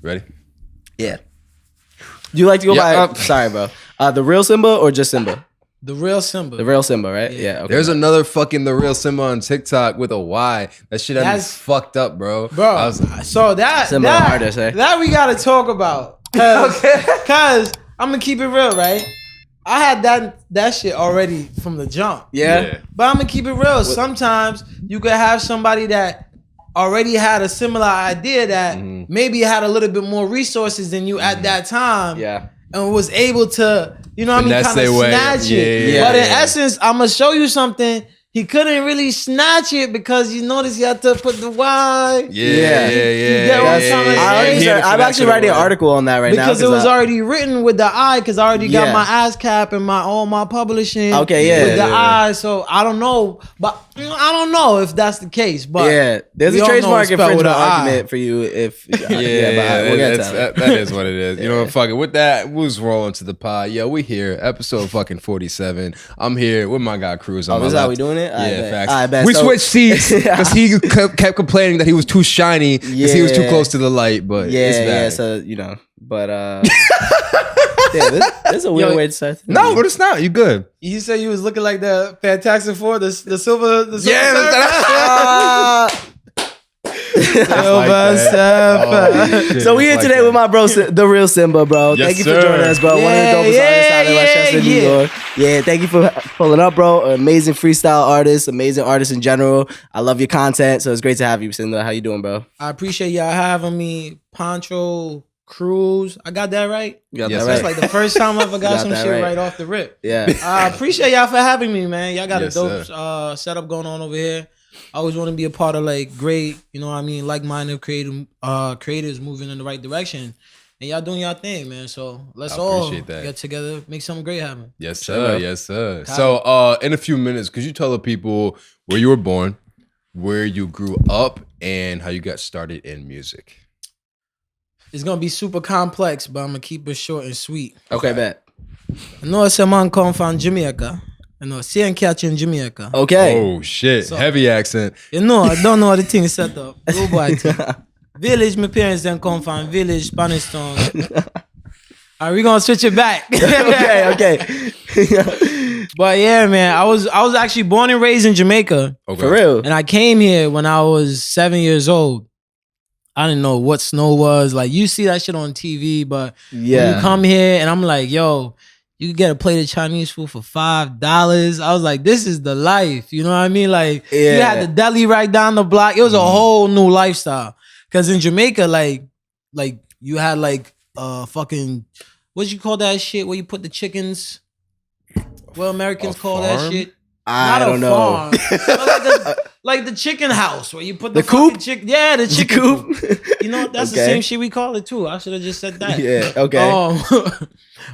Ready? Yeah. Do you like to go by? Sorry, bro. The real Simba or just Simba? The real Simba. The real Simba, right? Yeah. Okay. There's another fucking the real Simba on TikTok with a Y. That shit had me fucked up, bro. Bro, so that Simba artist, eh? That we gotta talk about. Cause I'm gonna keep it real, right? I had that shit already from the jump. Yeah. But I'm gonna keep it real. Sometimes you could have somebody that already had a similar idea that maybe had a little bit more resources than you at that time. Yeah. And was able to, you know what I mean, kind of snatch it. Yeah, but in essence, I'm gonna show you something. He couldn't really snatch it because you notice you had to put the Y. I'm actually writing an article on that right now. Because it was already written with the I, because I already got my ASCAP and all my publishing. Okay, yeah. With the I, so I don't know. But I don't know if that's the case. But there's a trademark infringement argument for you if that is what it is. You know what, fuck it. With that, we'll just roll into the pod. Yo, we here, episode fucking 47. I'm here with my guy Cruz on my this is how we doing it? Yeah, facts. We switched seats because he kept complaining that he was too shiny because he was too close to the light. But it's bad. Yeah. So you know, but this is a weird way to start. No, but it's not. You good? You said you was looking like the Fantastic Four, the silver. So we here today with my bro, the real Simba, bro. Thank you for joining us, bro. One of the dopest artists out in Westchester, New York. Yeah, thank you for pulling up, bro. Amazing freestyle artist, amazing artist in general. I love your content, so it's great to have you, Simba. How you doing, bro? I appreciate y'all having me. Poncho Cruz, I got that right? You got that That's right. like the first time I ever got some shit right off the rip. Yeah. I appreciate y'all for having me, man. Y'all got a dope setup going on over here. I always want to be a part of like great, you know what I mean, like-minded creators moving in the right direction. And y'all doing y'all thing, man. So let's all get together, make something great happen. Yes, sir. Yes, sir. So in a few minutes, could you tell the people where you were born, where you grew up, and how you got started in music? It's going to be super complex, but I'm going to keep it short and sweet. Okay, bet. I know a man come from Jamaica. I know, see and catch in Jamaica. Okay. Oh, shit. So, heavy accent. You know, I don't know how the thing is set up. Go boy. Village, my parents then come from village, Spanish Town. All right, we're going to switch it back. okay. But yeah, man, I was actually born and raised in Jamaica. Okay. For real? And I came here when I was 7 years old. I didn't know what snow was. Like, you see that shit on TV, but when you come here and I'm like, yo, you can get a plate of Chinese food for $5. I was like, this is the life. You know what I mean? Like, you had the deli right down the block. It was a whole new lifestyle. Because in Jamaica, like you had like fucking, what you call that shit where you put the chickens? What Americans call that shit? I don't know. Like the chicken house where you put the coop. Yeah, the chicken coop. You know, that's the same shit we call it too. I should have just said that. Yeah. Okay.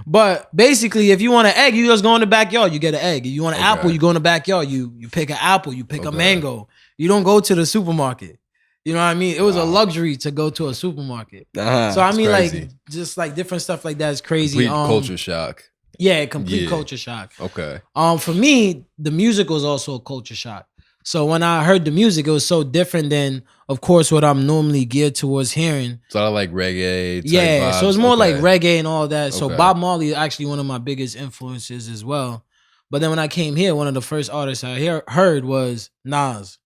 But basically, if you want an egg, you just go in the backyard. You get an egg. If you want an apple, you go in the backyard. You pick an apple. You pick a mango. You don't go to the supermarket. You know what I mean? It was a luxury to go to a supermarket. So I mean, like just like different stuff like that is crazy. Complete culture shock. Yeah, complete culture shock. Okay. For me, the music was also a culture shock. So when I heard the music, it was so different than, of course, what I'm normally geared towards hearing. So I like reggae. Yeah, vibes. So it's more like reggae and all that. So Bob Marley is actually one of my biggest influences as well. But then when I came here, one of the first artists I heard was Nas.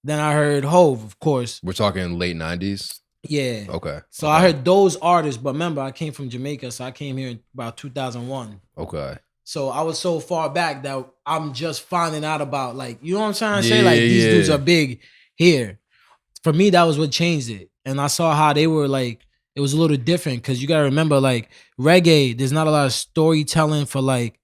Then I heard Hove, of course. We're talking late 90s? Yeah. Okay. So I heard those artists, but remember, I came from Jamaica, so I came here in about 2001. Okay. So I was so far back that I'm just finding out about, like, you know what I'm trying to say? Like, these dudes are big here. For me, that was what changed it. And I saw how they were, like, it was a little different because you got to remember, like, reggae, there's not a lot of storytelling for, like,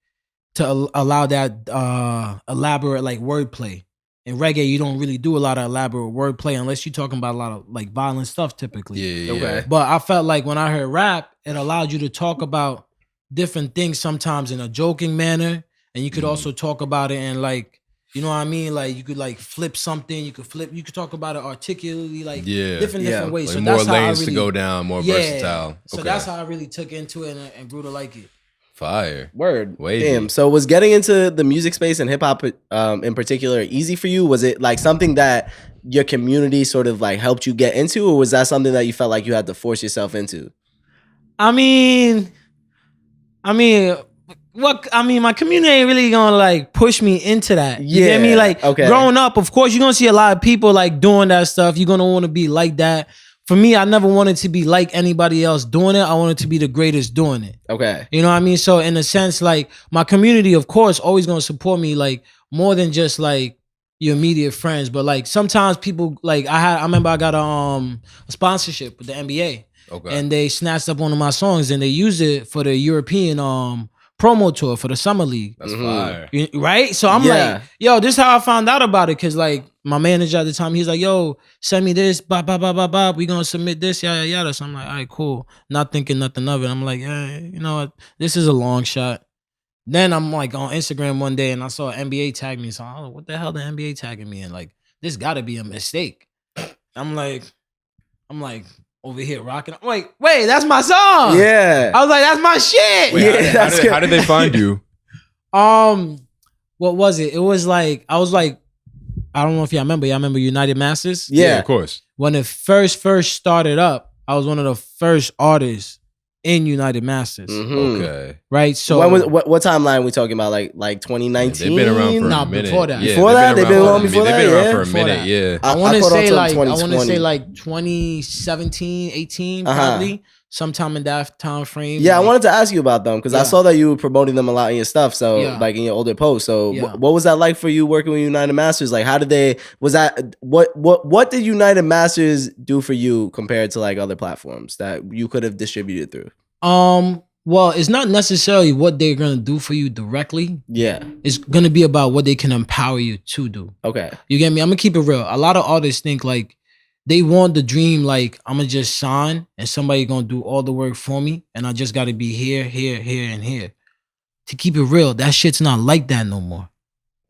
to allow that elaborate, like, wordplay. In reggae, you don't really do a lot of elaborate wordplay unless you're talking about a lot of, like, violent stuff typically. Yeah. But I felt like when I heard rap, it allowed you to talk about different things sometimes in a joking manner, and you could also talk about it in, like, you know what I mean, like you could like flip something, you could talk about it articulately, like different ways. Like so more that's lanes how I really, to go down, more versatile. So that's how I really took into it and grew to like it. Fire. Word. Wavy. Damn. So was getting into the music space and hip hop in particular easy for you? Was it like something that your community sort of like helped you get into, or was that something that you felt like you had to force yourself into? I mean, my community ain't really gonna like push me into that. You get me? Like growing up, of course, you're gonna see a lot of people like doing that stuff. You're gonna want to be like that. For me, I never wanted to be like anybody else doing it. I wanted to be the greatest doing it. Okay. You know what I mean? So in a sense, like my community, of course, always gonna support me, like more than just like your immediate friends. But like sometimes people like I remember I got a sponsorship with the NBA. Okay. And they snatched up one of my songs and they used it for the European promo tour for the summer league. That's fire. Right? So I'm like, yo, this is how I found out about it. Cause like my manager at the time, he's like, yo, send me this, we gonna submit this, yada yada. So I'm like, all right, cool. Not thinking nothing of it. I'm like, yeah, you know what? This is a long shot. Then I'm like on Instagram one day and I saw NBA tag me. So I'm like, what the hell the NBA tagging me in? Like, this gotta be a mistake. I'm like, over here rocking. Wait, that's my song. Yeah. I was like, that's my shit. Wait, how did they find you? What was it? It was like, I was like, I don't know if y'all remember. Y'all remember United Masters? Yeah, of course. When it first started up, I was one of the first artists in United Masters. Mm-hmm. Okay. Right? So what timeline are we talking about? Like 2019? They've been around for a minute. Before that. Yeah, before that? They've been around before that? They've been around for a minute, yeah. I want to say like 2017, 18 probably. Sometime in that time frame. Yeah, I wanted to ask you about them because I saw that you were promoting them a lot in your stuff. So like in your older posts. So what was that like for you working with United Masters? Like how did what did United Masters do for you compared to like other platforms that you could have distributed through? Well, it's not necessarily what they're gonna do for you directly. Yeah. It's gonna be about what they can empower you to do. Okay. You get me? I'm gonna keep it real. A lot of artists think like they want the dream, like, I'm gonna just sign and somebody gonna do all the work for me and I just gotta be here, and here. To keep it real, that shit's not like that no more.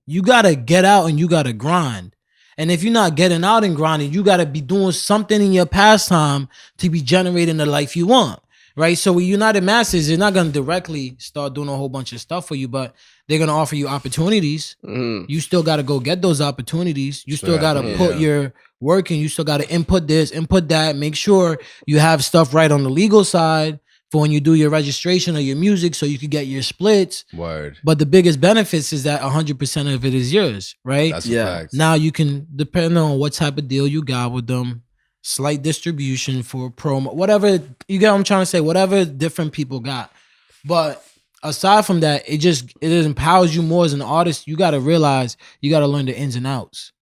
You gotta get out and you gotta grind. And if you're not getting out and grinding, you gotta be doing something in your pastime to be generating the life you want, right? So with United Masters, they're not gonna directly start doing a whole bunch of stuff for you, but they're gonna offer you opportunities. Mm-hmm. You still gotta go get those opportunities. You still gotta put your working, you still got to input this, input that, make sure you have stuff right on the legal side for when you do your registration of your music so you can get your splits. Word. But the biggest benefits is that 100% of it is yours, right? That's a fact. Now you can, depending on what type of deal you got with them, slight distribution for promo, whatever, you get what I'm trying to say, whatever different people got. But aside from that, it empowers you more as an artist. You got to realize you got to learn the ins and outs.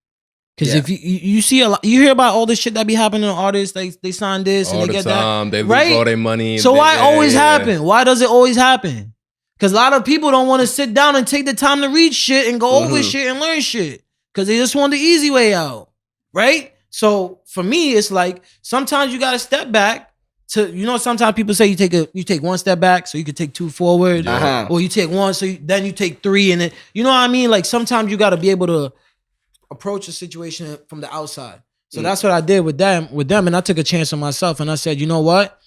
Because if you see a lot, you hear about all this shit that be happening to artists, they sign this and they get that. They lose all their money. So why always happen? Why does it always happen? Because a lot of people don't want to sit down and take the time to read shit and go over shit and learn shit. Because they just want the easy way out, right? So for me, it's like sometimes you got to step back. Sometimes people say you take one step back so you can take two forward, or you take one then you take three, and then you know what I mean. Like sometimes you got to be able to approach a situation from the outside. So that's what I did with them, and I took a chance on myself, and I said, you know what,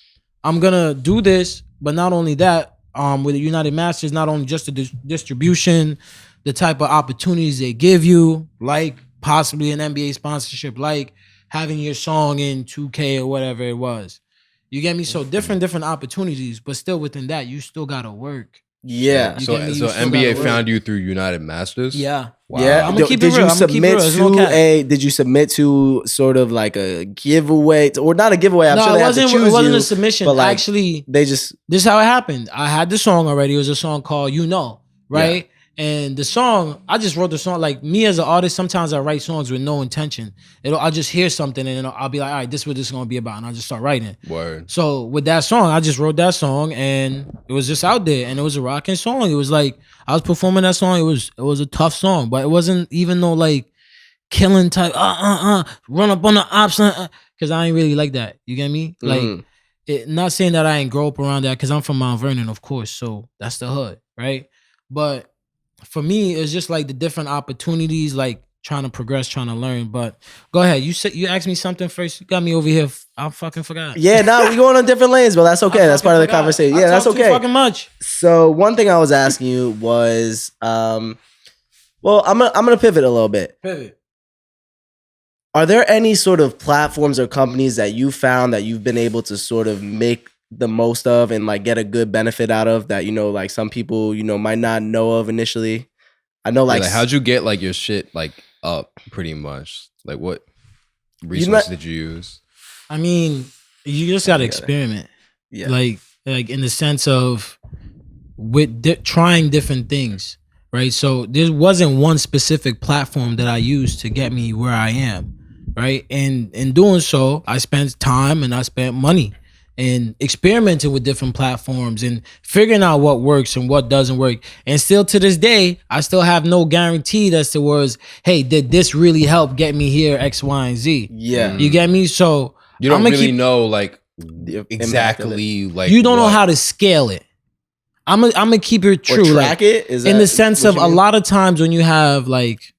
I'm gonna do this. But not only that, with the United Masters, not only just the distribution, the type of opportunities they give you, like possibly an NBA sponsorship, like having your song in 2K or whatever it was. You get me? So different opportunities, but still within that, you still gotta work. Yeah. So NBA found you through United Masters? Yeah. Wow. Yeah. I'm gonna keep it real. Did you submit to sort of like a giveaway or not a giveaway? I'm sure they had to choose you. It wasn't a submission. But like, actually, this is how it happened. I had the song already. It was a song called You Know, right? Yeah. And the song, I just wrote the song. Like me as an artist, sometimes I write songs with no intention. I'll just hear something and I'll be like, all right, this is what this is going to be about. And I'll just start writing. Word. So with that song, I just wrote that song and it was just out there and it was a rocking song. It was like, I was performing that song. It was a tough song, but it wasn't even no like killing type, run up on the ops, cause I ain't really like that. You get me? Like, not saying that I ain't grow up around that cause I'm from Mount Vernon, of course. So that's the hood, right? But for me, it's just like the different opportunities, like trying to progress, trying to learn. But go ahead. You asked me something first. You got me over here. I fucking forgot. Yeah, we going on different lanes, but that's okay. That's part of the conversation. Yeah, that's okay. Too fucking much. So one thing I was asking you was, well, I'm gonna pivot a little bit. Pivot. Are there any sort of platforms or companies that you found that you've been able to sort of make the most of and like get a good benefit out of that, like some people, might not know of initially? I know like how'd you get like your shit like up pretty much? Like what resources did you use? I mean, you just got to experiment. Yeah. Like in the sense of trying different things, right? So there wasn't one specific platform that I used to get me where I am, right? And in doing so, I spent time and I spent money and experimenting with different platforms and figuring out what works and what doesn't work. And still to this day, I still have no guarantee as to hey, did this really help get me here, X, Y, and Z? Yeah. You get me? So you don't really know like exactly like you don't know how to scale it. I'm gonna keep it true. Or track it? Is that in the sense of a lot of times when you have like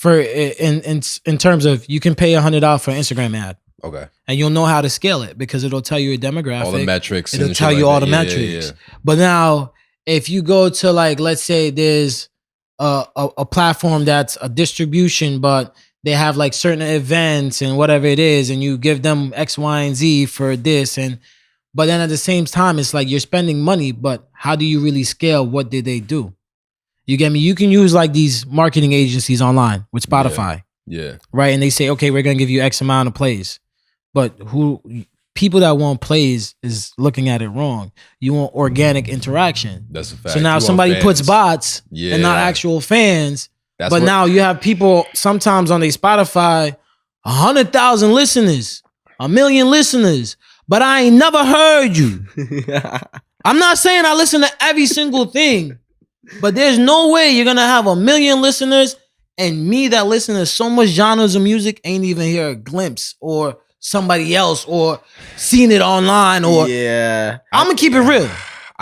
in terms of you can pay $100 for an Instagram ad. Okay. And you'll know how to scale it because it'll tell you a demographic. All the metrics. It'll tell you all the metrics. Yeah. But now if you go to like, let's say there's a platform that's a distribution, but they have like certain events and whatever it is, and you give them X, Y, and Z for this. But then at the same time, it's like you're spending money, but how do you really scale? What did they do? You get me? You can use like these marketing agencies online with Spotify. Yeah. Right. And they say, okay, we're going to give you X amount of plays. But people that want plays is looking at it wrong. You want organic interaction. That's a fact. So now somebody puts bots and not actual fans. But now you have people sometimes on their Spotify, 100,000 listeners, 1 million listeners, but I ain't never heard you. I'm not saying I listen to every single thing, but there's no way you're going to have 1 million listeners and me that listen to so much genres of music ain't even hear a glimpse or somebody else or seen it online or I'm gonna keep it real.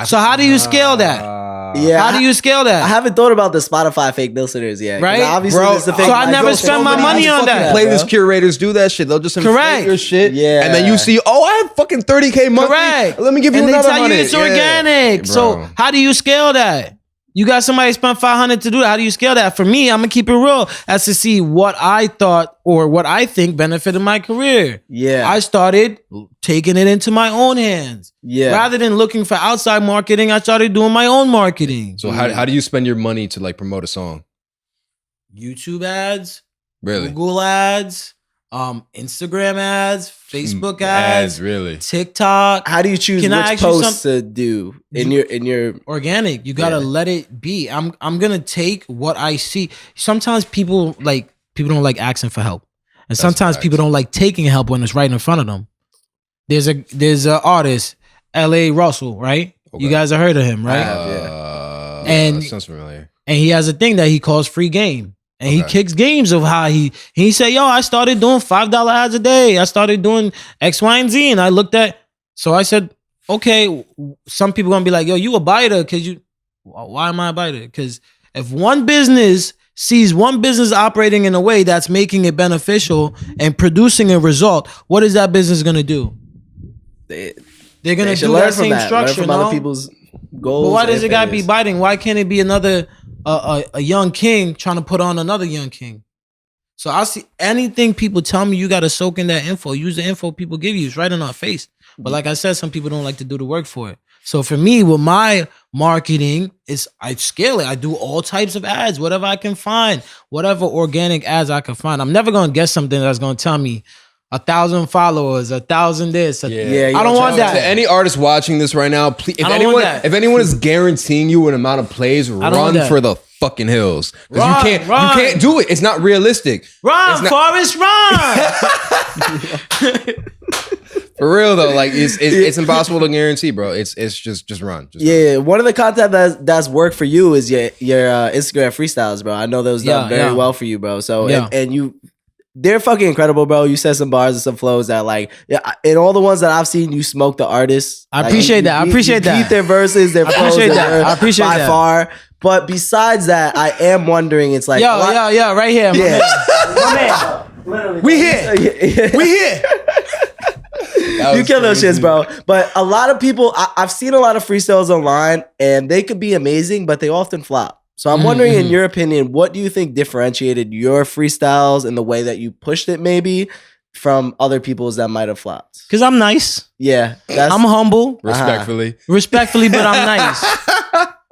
So how do you scale that? How do you scale that? I haven't thought about the Spotify fake listeners yet. Right, obviously, bro. So I never spend my money on that. Playlist curators do that shit. They'll just inflate your shit. Yeah. And then you see, I have fucking 30K monthly. Correct. Let me give you another 100. And they tell you it's organic. So how do you scale that? You got somebody spent $500 to do that. How do you scale that? For me, I'm gonna keep it real as to see what I thought or what I think benefited my career. Yeah. I started taking it into my own hands. Yeah. Rather than looking for outside marketing, I started doing my own marketing. So how do you spend your money to like promote a song? YouTube ads. Really? Google ads. Instagram ads, Facebook ads, really, TikTok. How do you choose which posts to do in your organic? You gotta let it be. I'm gonna take what I see. Sometimes people don't like asking for help, and sometimes people don't like taking help when it's right in front of them. There's a artist, L.A. Russell, right? Okay. You guys have heard of him, right? And that sounds familiar. And he has a thing that he calls free game. And he kicks games of how he said, yo, I started doing $5 ads a day. I started doing X, Y, and Z. And I looked at, so I said, okay, some people gonna be like, yo, you a biter why am I a biter? Because if one business sees one business operating in a way that's making it beneficial and producing a result, what is that business gonna do? They're gonna do that same structure, learn from other people's goals. But why does it gotta be biting? Why can't it be another a young king trying to put on another young king? So I see anything people tell me, you got to soak in that info. Use the info people give you. It's right in our face. But like I said, some people don't like to do the work for it. So for me, with my marketing, I scale it. I do all types of ads, whatever I can find, whatever organic ads I can find. I'm never going to get something that's going to tell me 1,000 followers, 1,000 this. I don't want that. To any artist watching this right now, please, if anyone is guaranteeing you an amount of plays, run for the fucking hills. Because you can't do it. It's not realistic. Forrest, run! For real though, like it's impossible to guarantee, bro. It's just run. Run. One of the content that's worked for you is your Instagram freestyles, bro. I know those done very well for you, bro. So and you. They're fucking incredible, bro. You said some bars and some flows that, like, in all the ones that I've seen, you smoke the artists. I appreciate that. I appreciate that. Beat their verses, their flows. I appreciate that by far. But besides that, I am wondering. It's like, right here, my man. We here. You kill those shits, bro. But a lot of people, I've seen a lot of freestyles online, and they could be amazing, but they often flop. So I'm wondering, in your opinion, what do you think differentiated your freestyles and the way that you pushed it maybe from other people's that might have flopped? Because I'm nice. Yeah. I'm humble. Respectfully. Respectfully, but I'm nice.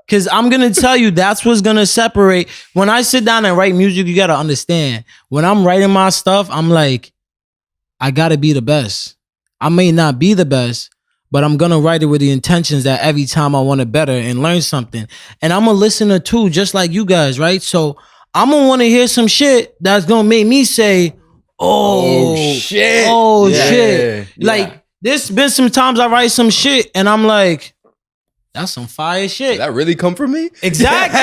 Because I'm going to tell you, that's what's going to separate. When I sit down and write music, you got to understand. When I'm writing my stuff, I'm like, I got to be the best. I may not be the best, but I'm going to write it with the intentions that every time I want to better and learn something. And I'm a listener too, just like you guys, right? So I'm going to want to hear some shit that's going to make me say, oh shit. Oh, shit. Yeah. Like, there's been some times I write some shit and I'm like, that's some fire shit. Did that really come from me? Exactly.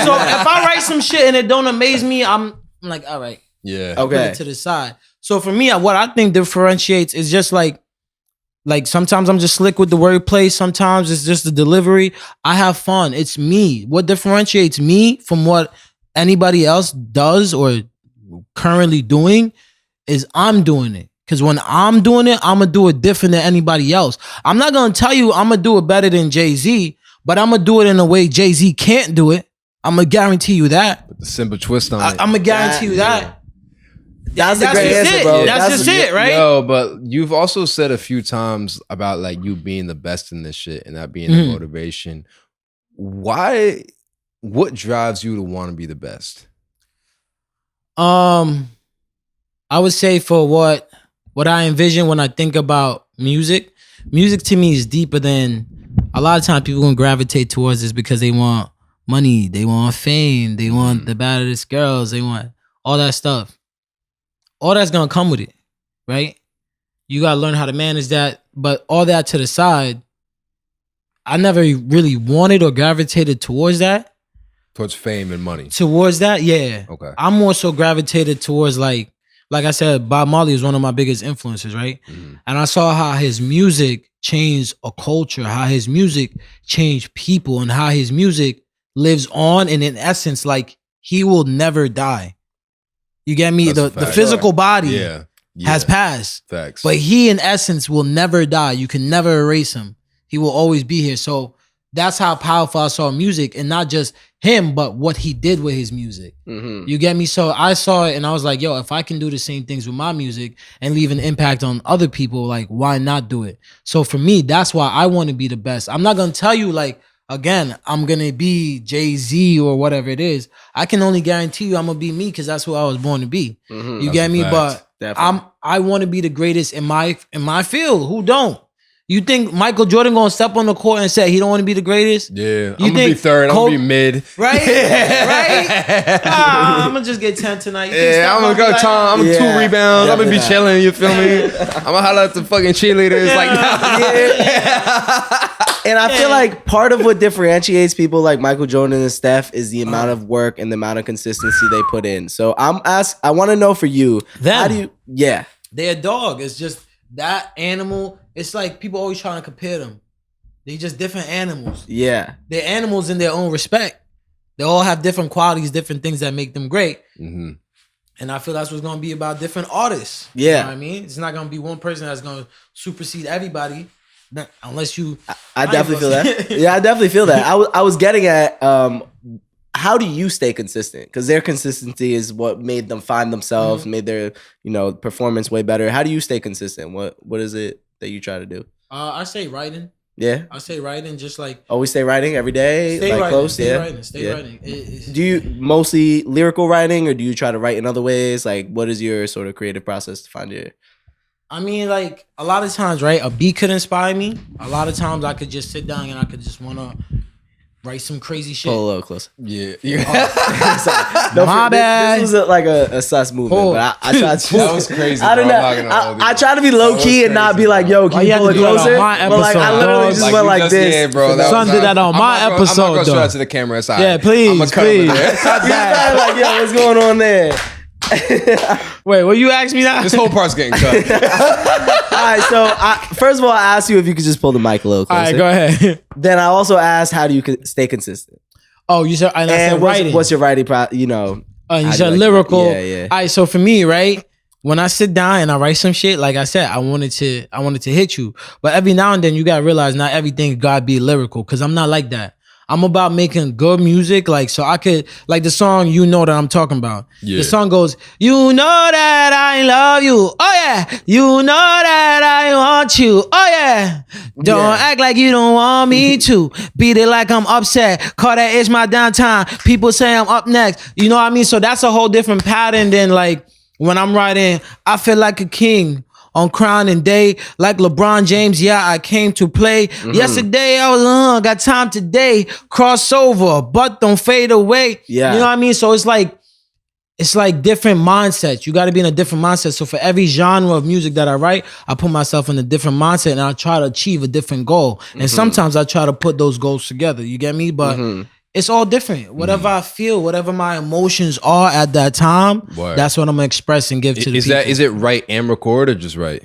So if I write some shit and it don't amaze me, I'm like, all right. Yeah. Okay. Put it to the side. So for me, what I think differentiates is just like sometimes I'm just slick with the wordplay. Sometimes it's just the delivery. I have fun. It's me. What differentiates me from what anybody else does or currently doing is I'm doing it. Because when I'm doing it, I'm going to do it different than anybody else. I'm not going to tell you I'm going to do it better than Jay-Z, but I'm going to do it in a way Jay-Z can't do it. I'm going to guarantee you that. With the Simba twist on it. I'm going to guarantee you that. That's a great answer, bro. That's just it, right? No, but you've also said a few times about like you being the best in this shit and that being the motivation. Why? What drives you to want to be the best? I would say for what I envision when I think about music to me is deeper than a lot of times people gonna gravitate towards this because they want money, they want fame, they want the baddest girls, they want all that stuff. All that's gonna come with it, right? You gotta learn how to manage that. But all that to the side, I never really wanted or gravitated towards that. Towards fame and money. Towards that, yeah. Okay. I'm more so gravitated towards like I said, Bob Marley is one of my biggest influences, right? And I saw how his music changed a culture, how his music changed people, and how his music lives on. And in essence, like he will never die. You get me? The physical body has passed. Facts. But he, in essence, will never die. You can never erase him. He will always be here. So that's how powerful I saw music, and not just him, but what he did with his music. You get me? So I saw it and I was like, yo, if I can do the same things with my music and leave an impact on other people, like, why not do it? So for me, that's why I want to be the best. I'm not going to tell you like, again, I'm going to be Jay-Z or whatever it is. I can only guarantee you I'm going to be me because that's who I was born to be. You get me? But I want to be the greatest in my field. Who don't? You think Michael Jordan gonna step on the court and say he don't want to be the greatest? Yeah, I'm gonna be third. I'm gonna be mid. Right, right. I'm gonna just get 10 tonight. I'm gonna go Tom. I'm 2 rebounds. I'm gonna be chilling. You feel me? I'm gonna holler at the fucking cheerleaders. Like, And I feel like part of what differentiates people like Michael Jordan and Steph is the amount of work and the amount of consistency they put in. So I want to know for you, how do you? Yeah, they're a dog. It's just that animal. It's like people always trying to compare them. They just different animals. Yeah. They're animals in their own respect. They all have different qualities, different things that make them great. And I feel that's what's going to be about different artists. Yeah. You know what I mean? It's not going to be one person that's going to supersede everybody. Unless you... I definitely feel that. Yeah, I definitely feel that. I was getting at... how do you stay consistent? Because their consistency is what made them find themselves, made their performance way better. How do you stay consistent? What is it that you try to do? I say writing. Yeah, I say writing. Just like always stay writing every day. Stay like writing. Close. Stay writing. Stay writing. Do you mostly lyrical writing, or do you try to write in other ways? Like, what is your sort of creative process to find your? I mean, like a lot of times, right? A beat could inspire me. A lot of times, I could just sit down and I could just wanna write some crazy shit. Pull a little closer. Yeah. My bad. This was like a sus movement, but I tried to. That was crazy. I don't know. I try to be low key and not be like, yo, can you pull it closer? But like, I literally just went like this. Yeah, bro. Son did that on my episode. I'm not gonna show that to the camera side. Yeah, please, please. Like, yo, what's going on there? Wait, will you ask me that? This whole part's getting cut. All right, so first of all, I asked you if you could just pull the mic a little closer. All right, go ahead. Then I also asked, how do you stay consistent? Oh, you said, and I said writing. What's your writing? You said lyrical. Yeah. All right, so for me, right, when I sit down and I write some shit, like I said, I wanted to hit you, but every now and then you gotta realize not everything gotta be lyrical, because I'm not like that. I'm about making good music, like so I could like the song you know that I'm talking about. Yeah. The song goes, you know that I love you, oh yeah. You know that I want you, oh yeah. Don't act like you don't want me to. Beat it like I'm upset. Call that it's my downtime. People say I'm up next. You know what I mean? So that's a whole different pattern than like when I'm writing, I feel like a king. On crowning day, like LeBron James, yeah, I came to play. Yesterday, I was got time today. Crossover, but don't fade away. Yeah. You know what I mean? So it's like different mindsets. You got to be in a different mindset. So for every genre of music that I write, I put myself in a different mindset and I try to achieve a different goal. And sometimes I try to put those goals together. You get me? But it's all different. Whatever I feel, whatever my emotions are at that time, that's what I'm gonna express and give to the people. Is it write and record or just write?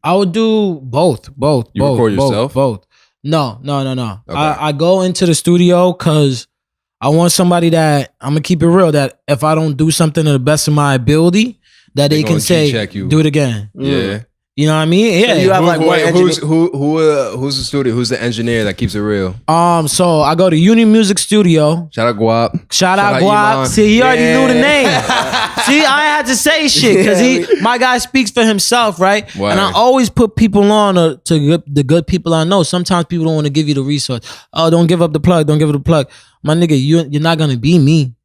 I would do both. You record yourself? Both. No. Okay. I go into the studio because I want somebody that, I'm gonna keep it real, that if I don't do something to the best of my ability, that they can say, do it again. Yeah. You know what I mean? Yeah. So you have who's the studio? Who's the engineer that keeps it real? So I go to Uni Music Studio. Shout out Guap. Shout out Guap. See, he already knew the name. See, I had to say shit because my guy speaks for himself, right? Wow. And I always put people on to the good people I know. Sometimes people don't want to give you the resource. Oh, don't give up the plug. Don't give it the plug. My nigga, you're not gonna be me.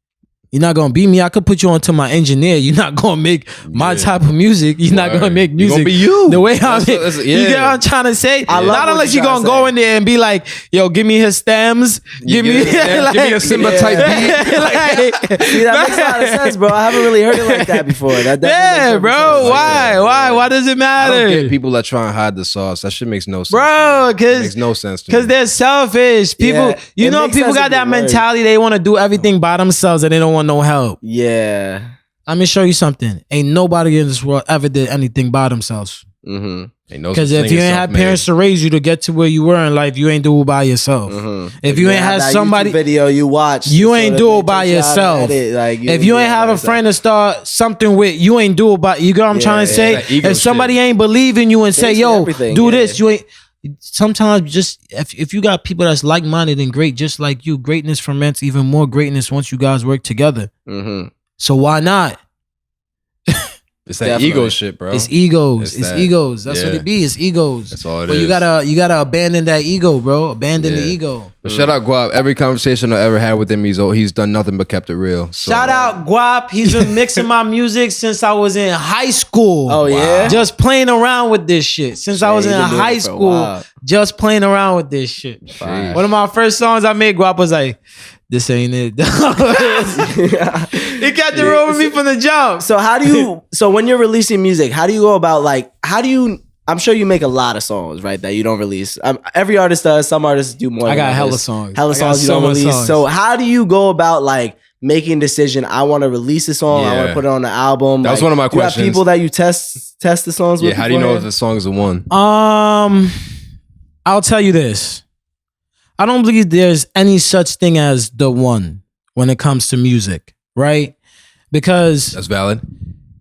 You're not gonna be me. I could put you onto my engineer. You're not gonna make my type of music. You're not gonna make music. You're gonna be you. The way I'm You get what I'm trying to say? Not unless you're gonna go in there and be like, yo, give me his stems. Give me a Simba type beat. See, that makes a lot of sense, bro. I haven't really heard it like that before. That bro. Why does it matter? I don't get people that try and hide the sauce. That shit makes no sense. Bro, it makes no sense to me. Because they're selfish. People, you know, people got that mentality. They want to do everything by themselves and they don't want no help. Yeah. Let me show you something. Ain't nobody in this world ever did anything by themselves. Because if you ain't had parents to raise you to get to where you were in life, you ain't do it by yourself. If you ain't had somebody YouTube video you watch, you ain't do it by yourself. If you ain't have a friend to start something with, you ain't do it by. You get what I'm trying to say? If somebody ain't believe in you and say, yo, do this, you ain't. Sometimes just if you got people that's like-minded and great just like you, greatness ferments even more greatness once you guys work together. So why not? It's that ego shit, bro. It's egos. It's egos. That's what it be. It's egos. That's all it is. But you gotta abandon that ego, bro. Abandon the ego. But shout out Guap. Every conversation I ever had with him, he's done nothing but kept it real. So. Shout out Guap. He's been mixing my music since I was in high school. Oh yeah, just playing around with this shit since I was in high school. Just playing around with this shit. One of my first songs I made, Guap was like, "This ain't it." He kept it real with me from the jump. So how do you? So when you're releasing music, how do you go about I'm sure you make a lot of songs, right? That you don't release. Every artist does. Some artists do more. I got hella songs. Hella songs you don't release. Songs. So how do you go about like making a decision? I want to release a song. I want to put it on the album. That was one of my questions. You have people that you test the songs with. Yeah. How do you know if the song is the one? I'll tell you this. I don't believe there's any such thing as the one when it comes to music, right? Because that's valid.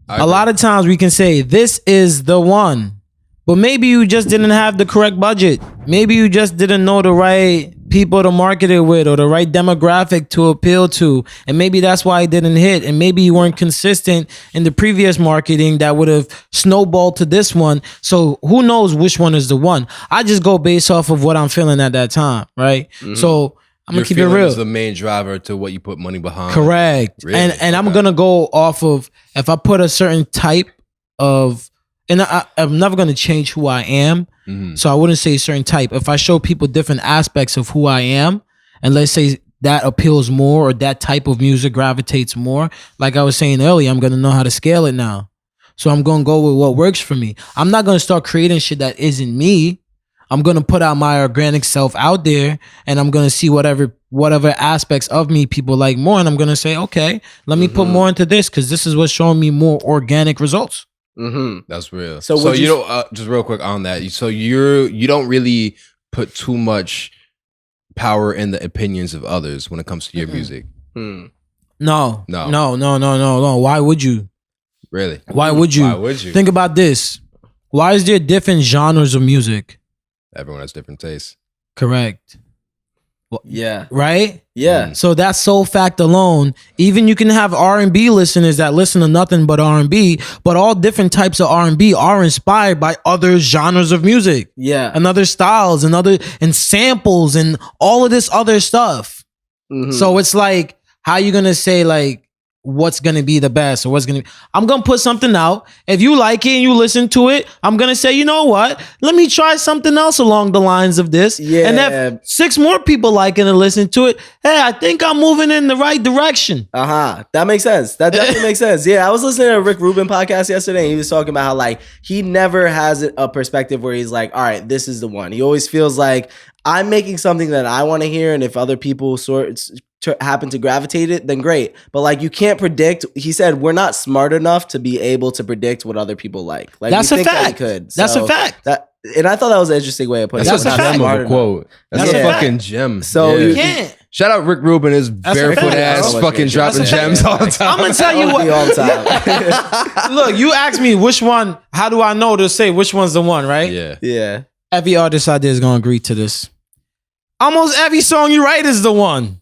A lot of times we can say this is the one, but maybe you just didn't have the correct budget. Maybe you just didn't know the right people to market it with or the right demographic to appeal to. And maybe that's why it didn't hit. And maybe you weren't consistent in the previous marketing that would have snowballed to this one. So who knows which one is the one? I just go based off of what I'm feeling at that time, right? So I'm gonna keep it real. Is the main driver to what you put money behind. Correct. Really? And I'm gonna go off of if I put a certain type of, and I'm never gonna change who I am. So I wouldn't say a certain type. If I show people different aspects of who I am, and let's say that appeals more or that type of music gravitates more, like I was saying earlier, I'm gonna know how to scale it now. So I'm gonna go with what works for me. I'm not gonna start creating shit that isn't me. I'm gonna put out my organic self out there, and I'm gonna see whatever aspects of me people like more, and I'm gonna say, okay, let me put more into this because this is what's showing me more organic results. That's real. So you know, just real quick on that. So you don't really put too much power in the opinions of others when it comes to your music. No. Why would you? Really? Why would you? Think about this. Why is there different genres of music? Everyone has different tastes. Correct. Yeah. Right? Yeah. So that sole fact alone, even you can have R&B listeners that listen to nothing but R&B, but all different types of R&B are inspired by other genres of music. Yeah. And other styles and samples and all of this other stuff. Mm-hmm. So it's like, how you going to say like, what's going to be the best or what's going to be, I'm going to put something out. If you like it and you listen to it, I'm going to say, you know what? Let me try something else along the lines of this. Yeah. And if 6 more people like it and listen to it, hey, I think I'm moving in the right direction. That makes sense. That definitely makes sense. Yeah. I was listening to a Rick Rubin podcast yesterday and he was talking about how like he never has a perspective where he's like, all right, this is the one. He always feels like I'm making something that I want to hear. And if other people happen to gravitate it, then great. But like you can't predict. He said we're not smart enough to be able to predict what other people like. Like that's a fact. That's a fact. And I thought that was an interesting way of putting it. That's a gem of a quote. That's a fucking gem. So you can't. Shout out Rick Rubin, his barefoot ass fucking dropping gems all the time. I'm gonna tell you what. All the time. Look, you asked me which one. How do I know to say which one's the one? Right? Yeah. Every artist out there is gonna agree to this. Almost every song you write is the one.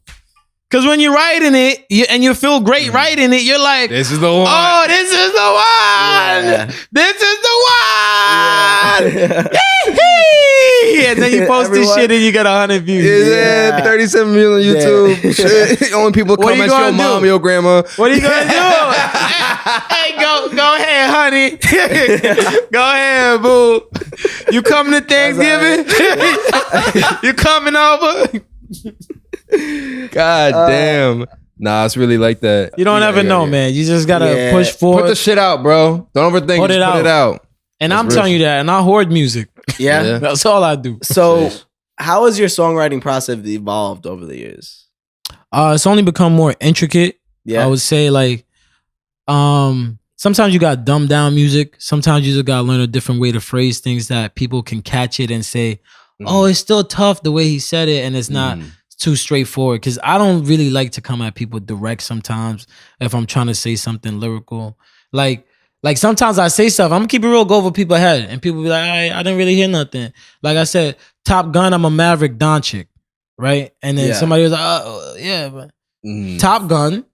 Because when you're writing it and you feel great writing it, you're like, this is the one. Oh, this is the one. Yeah. This is the one. Yeah. And then you post this shit and you get 100 views. Yeah, 37 million on YouTube. Shit. Only people comment your mom, your grandma. What are you gonna do? Hey, go ahead, honey. Go ahead, boo. You coming to Thanksgiving? You coming over? God damn. Nah, it's really like that. You don't ever know, man. You just gotta push forward. Put the shit out, bro. Don't overthink it. Put it out. And I'm telling you that. And I hoard music. Yeah. That's all I do. So how has your songwriting process evolved over the years? It's only become more intricate. Yeah. I would say like, sometimes you got dumbed down music. Sometimes you just gotta learn a different way to phrase things that people can catch it and say, oh, it's still tough the way he said it. And it's not too straightforward. Cause I don't really like to come at people direct sometimes if I'm trying to say something lyrical. Like sometimes I say stuff, I'm gonna keep it real, go over people's head. And people be like, I didn't really hear nothing. Like I said, Top Gun, I'm a Maverick Doncic, right? And then somebody was like, oh, yeah. But Top Gun,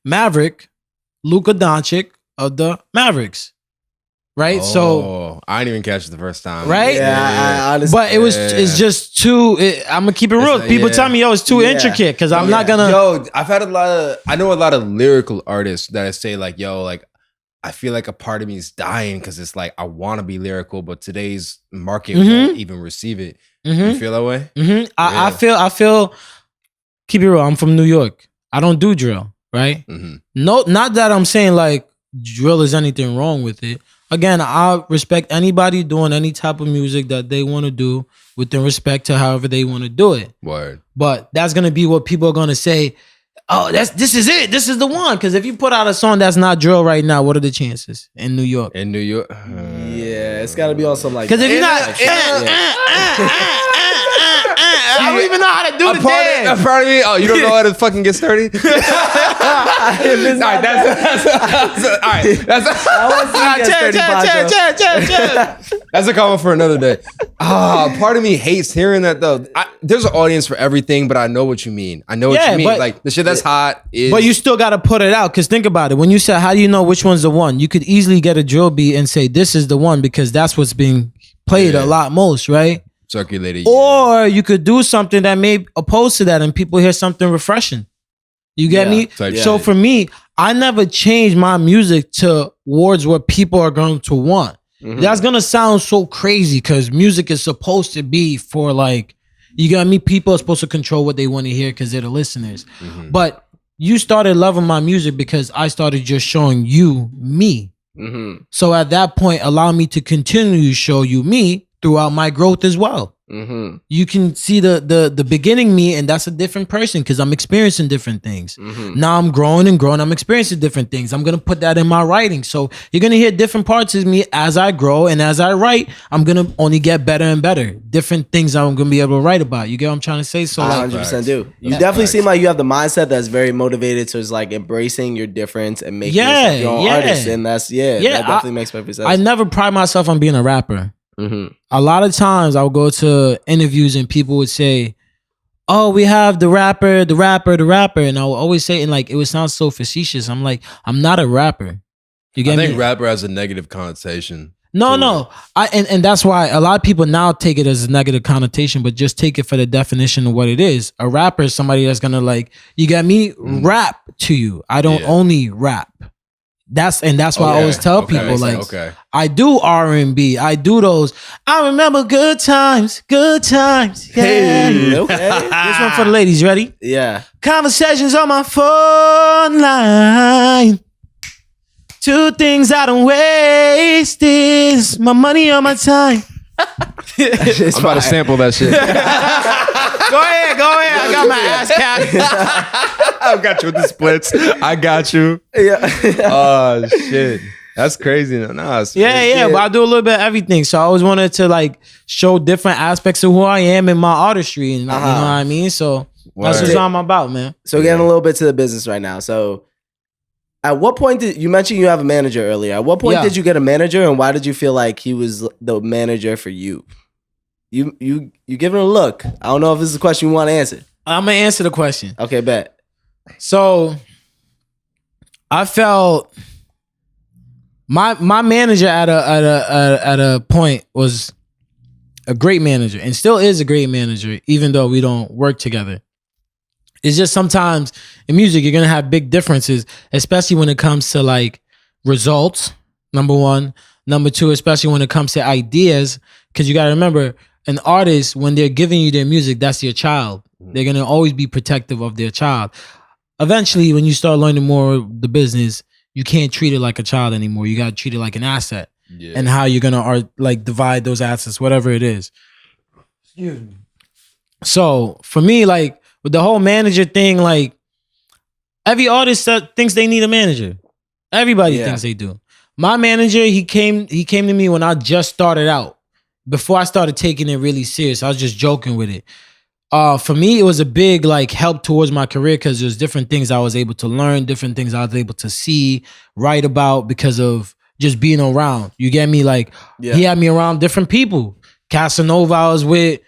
Maverick, Luka Doncic of the Mavericks. Right, so I didn't even catch it the first time. Right, I honestly, but it's just too. I'm gonna keep it real. People tell me, yo, it's too intricate because I'm not gonna. Yo, I've had I know a lot of lyrical artists that I say like, yo, like I feel like a part of me is dying because it's like I want to be lyrical, but today's market won't even receive it. You feel that way? I feel. Keep it real. I'm from New York. I don't do drill. Right. No, not that I'm saying like drill is anything wrong with it. Again, I respect anybody doing any type of music that they want to do within respect to however they want to do it. Word. But that's going to be what people are going to say, oh, this is it. This is the one. Because if you put out a song that's not drill right now, what are the chances in New York? In New York? Yeah, it's got to be on something like that. Because if you're not... I don't even know how to do the dance. A part of me, oh, you don't know how to fucking get started? All right, that's a comment for another day. Part of me hates hearing that though. There's an audience for everything, but I know what you mean. I know what you mean. Like the shit that's hot is... But you still got to put it out because think about it. When you say, how do you know which one's the one? You could easily get a drill beat and say, this is the one because that's what's being played a lot most, right? Circulated. Or you could do something that may oppose to that and people hear something refreshing. You get me? So for me, I never change my music towards what people are going to want. That's going to sound so crazy because music is supposed to be for like, you got me? People are supposed to control what they want to hear because they're the listeners. But you started loving my music because I started just showing you me. So at that point, allow me to continue to show you me throughout my growth as well. You can see the beginning me, and that's a different person because I'm experiencing different things. Now I'm growing and growing. I'm experiencing different things. I'm gonna put that in my writing. So you're gonna hear different parts of me as I grow and as I write. I'm gonna only get better and better. Different things I'm gonna be able to write about. You get what I'm trying to say? So I 100% do. You definitely seem like you have the mindset that's very motivated towards like embracing your difference and making yourself your own artist. And that's that definitely makes perfect sense. I never pride myself on being a rapper. A lot of times I would go to interviews and people would say, oh, we have the rapper, and I will always say, and like it would sound so facetious. I'm like, I'm not a rapper. You get me? I think rapper has a negative connotation. No. And that's why a lot of people now take it as a negative connotation, but just take it for the definition of what it is. A rapper is somebody that's gonna like, you got me, rap to you. I don't only rap. That's why I always tell people like, I do R&B, I do those. I remember good times. Yeah. Hey, okay. This one for the ladies. Ready? Yeah. Conversations on my phone line. Two things I don't waste is my money or my time. I'm about to sample that shit. Go ahead. I got my ass capped. I got you with the splits. I got you. Yeah. Oh shit. That's crazy. But I do a little bit of everything. So I always wanted to like show different aspects of who I am in my artistry. And you know what I mean? So that's what I'm about, man. So getting a little bit to the business right now. So at what point did you mention you have a manager earlier? At what point did you get a manager, and why did you feel like he was the manager for you? You giving a look. I don't know if this is a question you want to answer. I'm gonna answer the question. Okay, bet. So I felt my manager at a point was a great manager and still is a great manager, even though we don't work together. It's just sometimes in music, you're going to have big differences, especially when it comes to like results, number one. Number two, especially when it comes to ideas, because you got to remember, an artist, when they're giving you their music, that's your child. They're going to always be protective of their child. Eventually, when you start learning more of the business, you can't treat it like a child anymore. You got to treat it like an asset. Yeah. And how you're going to like divide those assets, whatever it is. So for me, like, with the whole manager thing, like every artist thinks they need a manager. Everybody thinks they do. My manager, he came to me when I just started out. Before I started taking it really serious, I was just joking with it. For me, it was a big like help towards my career because there's different things I was able to learn, different things I was able to see, write about because of just being around. You get me? Like he had me around different people. Casanova, I was with.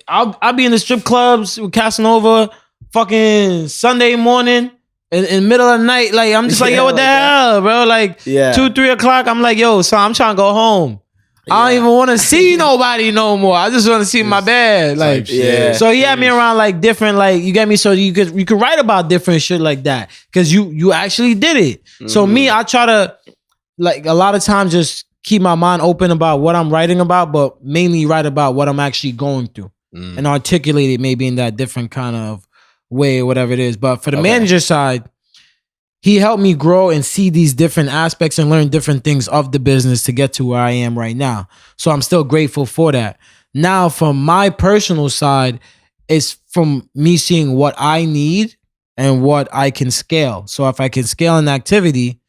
I'll be in the strip clubs with Casanova fucking Sunday morning in middle of the night. Like, I'm just like, yo, what the hell, bro? Like 2-3 o'clock, I'm like, yo, so I'm trying to go home. I don't even want to see nobody no more. I just want to see my bed. Like, so he had me around like different, like, you get me? So you could write about different shit like that. Cause you actually did it. Mm-hmm. So me, I try to like a lot of times just keep my mind open about what I'm writing about, but mainly write about what I'm actually going through. And articulate it maybe in that different kind of way or whatever it is. But for the manager side, he helped me grow and see these different aspects and learn different things of the business to get to where I am right now. So I'm still grateful for that. Now, from my personal side, it's from me seeing what I need and what I can scale. So if I can scale an activity,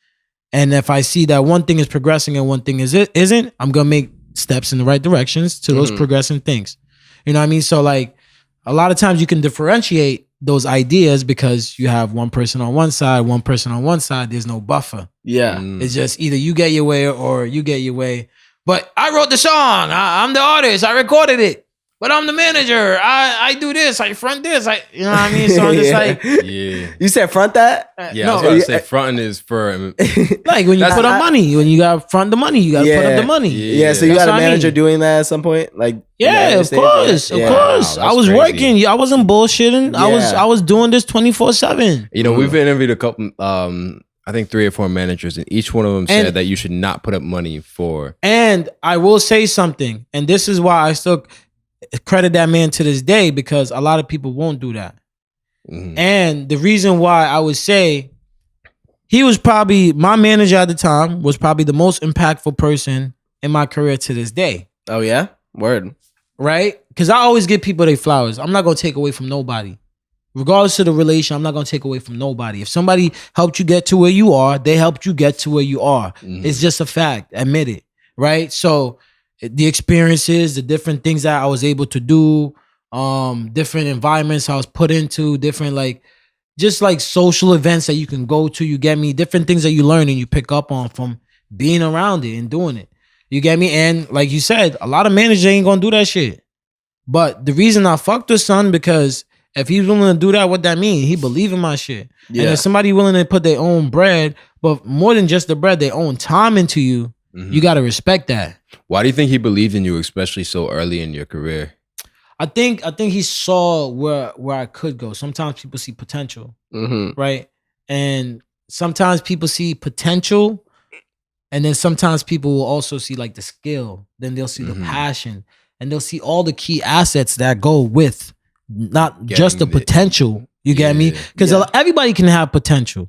and if I see that one thing is progressing and one thing isn't, I'm going to make steps in the right directions to those progressing things. You know what I mean? So like a lot of times you can differentiate those ideas because you have one person on one side, one person on one side. There's no buffer. Yeah. It's just either you get your way or you get your way. But I wrote the song. I'm the artist. I recorded it. But I'm the manager. I do this. I front this. You know what I mean? So I'm just like, You said front that? Yeah, I was going to say fronting is for like when you put up money, when you got front the money, you got to put up the money. Yeah, so you got a manager doing that at some point? Like, of course. Wow, I was working. I wasn't bullshitting. I was doing this 24/7. You know, we've interviewed a couple, I think 3 or 4 managers, and each one of them said that you should not put up money for. And I will say something, and this is why I still credit that man to this day, because a lot of people won't do that. And the reason why I would say he was probably, my manager at the time was probably the most impactful person in my career to this day. Oh yeah? Word. Right? Because I always give people their flowers. I'm not going to take away from nobody. Regardless of the relation, I'm not going to take away from nobody. If somebody helped you get to where you are, they helped you get to where you are. It's just a fact. Admit it. Right? So the experiences, the different things that I was able to do, different environments I was put into, different like, just like social events that you can go to, you get me? Different things that you learn and you pick up on from being around it and doing it. You get me? And like you said, a lot of managers ain't gonna do that shit. But the reason I fucked with son, because If he's willing to do that, what that mean? He believe in my shit. Yeah. And if somebody willing to put their own bread, but more than just the bread, their own time into you, you got to respect that. Why do you think he believed in you, especially so early in your career? I think he saw where I could go. Sometimes people see potential, right? And sometimes people see potential, and then sometimes people will also see like the skill. Then they'll see the passion, and they'll see all the key assets that go with not just the potential. You get me? Because everybody can have potential.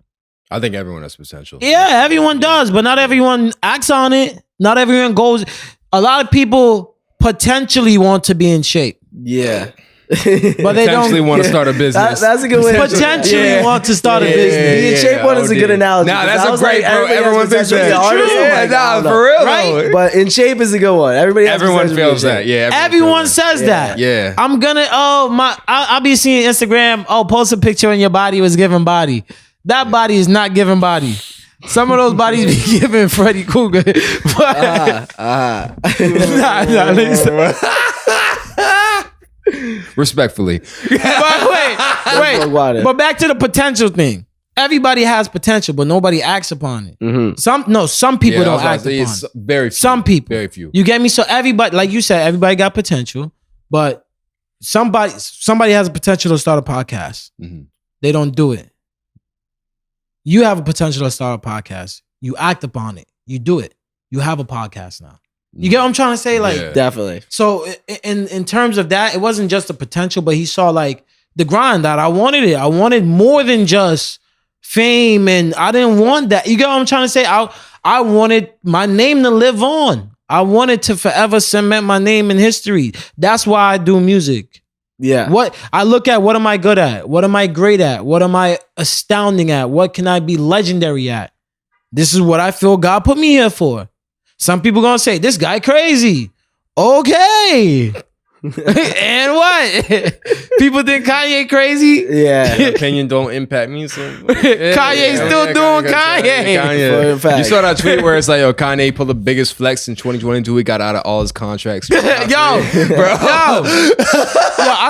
I think everyone has potential. Yeah, everyone does, but not everyone acts on it. Not everyone goes. A lot of people potentially want to be in shape. Yeah. But they don't want to start a business. That's a good way. Potentially want to start a business. Being in shape one is a good analogy. Nah, that's a great, bro. Everyone thinks that. Yeah, for real, right? But in shape is a good one. Everyone feels that. Yeah, everyone says that. Yeah. I'm gonna. I'll be seeing Instagram. Post a picture and your body was giving body. That body is not giving body. Some of those bodies be giving Freddy Krueger. Respectfully. But wait. But back to the potential thing. Everybody has potential, but nobody acts upon it. Some people don't act upon it. Very few. Some people. Very few. You get me? So everybody, like you said, everybody got potential, but somebody has a potential to start a podcast. They don't do it. You have a potential to start a podcast. You act upon it. You do it. You have a podcast now. You get what I'm trying to say? Like, definitely. So in terms of that, it wasn't just the potential, but he saw like the grind that I wanted it. I wanted more than just fame, and I didn't want that. You get what I'm trying to say? I wanted my name to live on. I wanted to forever cement my name in history. That's why I do music. Yeah. What I look at, what am I good at? What am I great at? What am I astounding at? What can I be legendary at? This is what I feel God put me here for. Some people gonna say, this guy crazy. Okay. And what? People think Kanye crazy? Yeah. Your opinion don't impact me. So Kanye's still doing Kanye. You saw that tweet where it's like, yo, Kanye pulled the biggest flex in 2022. He got out of all his contracts. Yo, I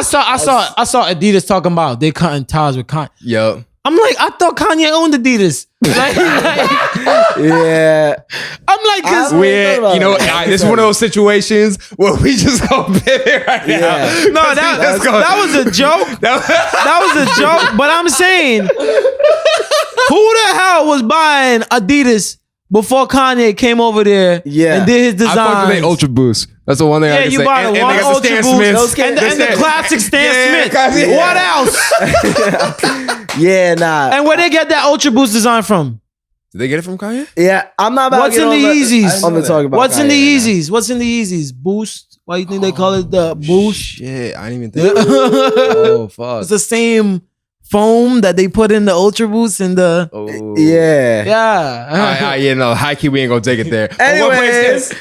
saw Adidas talking about they cutting ties with Kanye. Yo. I'm like, I thought Kanye owned Adidas. Yeah. I'm like, cause this is one of those situations where we just go pivot right now. No, that was a joke. That was a joke. But I'm saying, who the hell was buying Adidas before Kanye came over there and did his design? I fucked with the Ultra Boost. That's the one thing I can say. Yeah, you bought one Ultra Boost and the classic Stan Smith. What else? Yeah, nah. And where they get that Ultra Boost design from? Did they get it from Kanye? Yeah, I'm not about What's in the Yeezys? I'm gonna talk about What's in the Yeezys? What's in the Yeezys? Boost? Why you think they call it the Boost? Shit, I didn't even think. Oh fuck! It's the same foam that they put in the Ultra Boost and the high key we ain't gonna take it there. Anyways,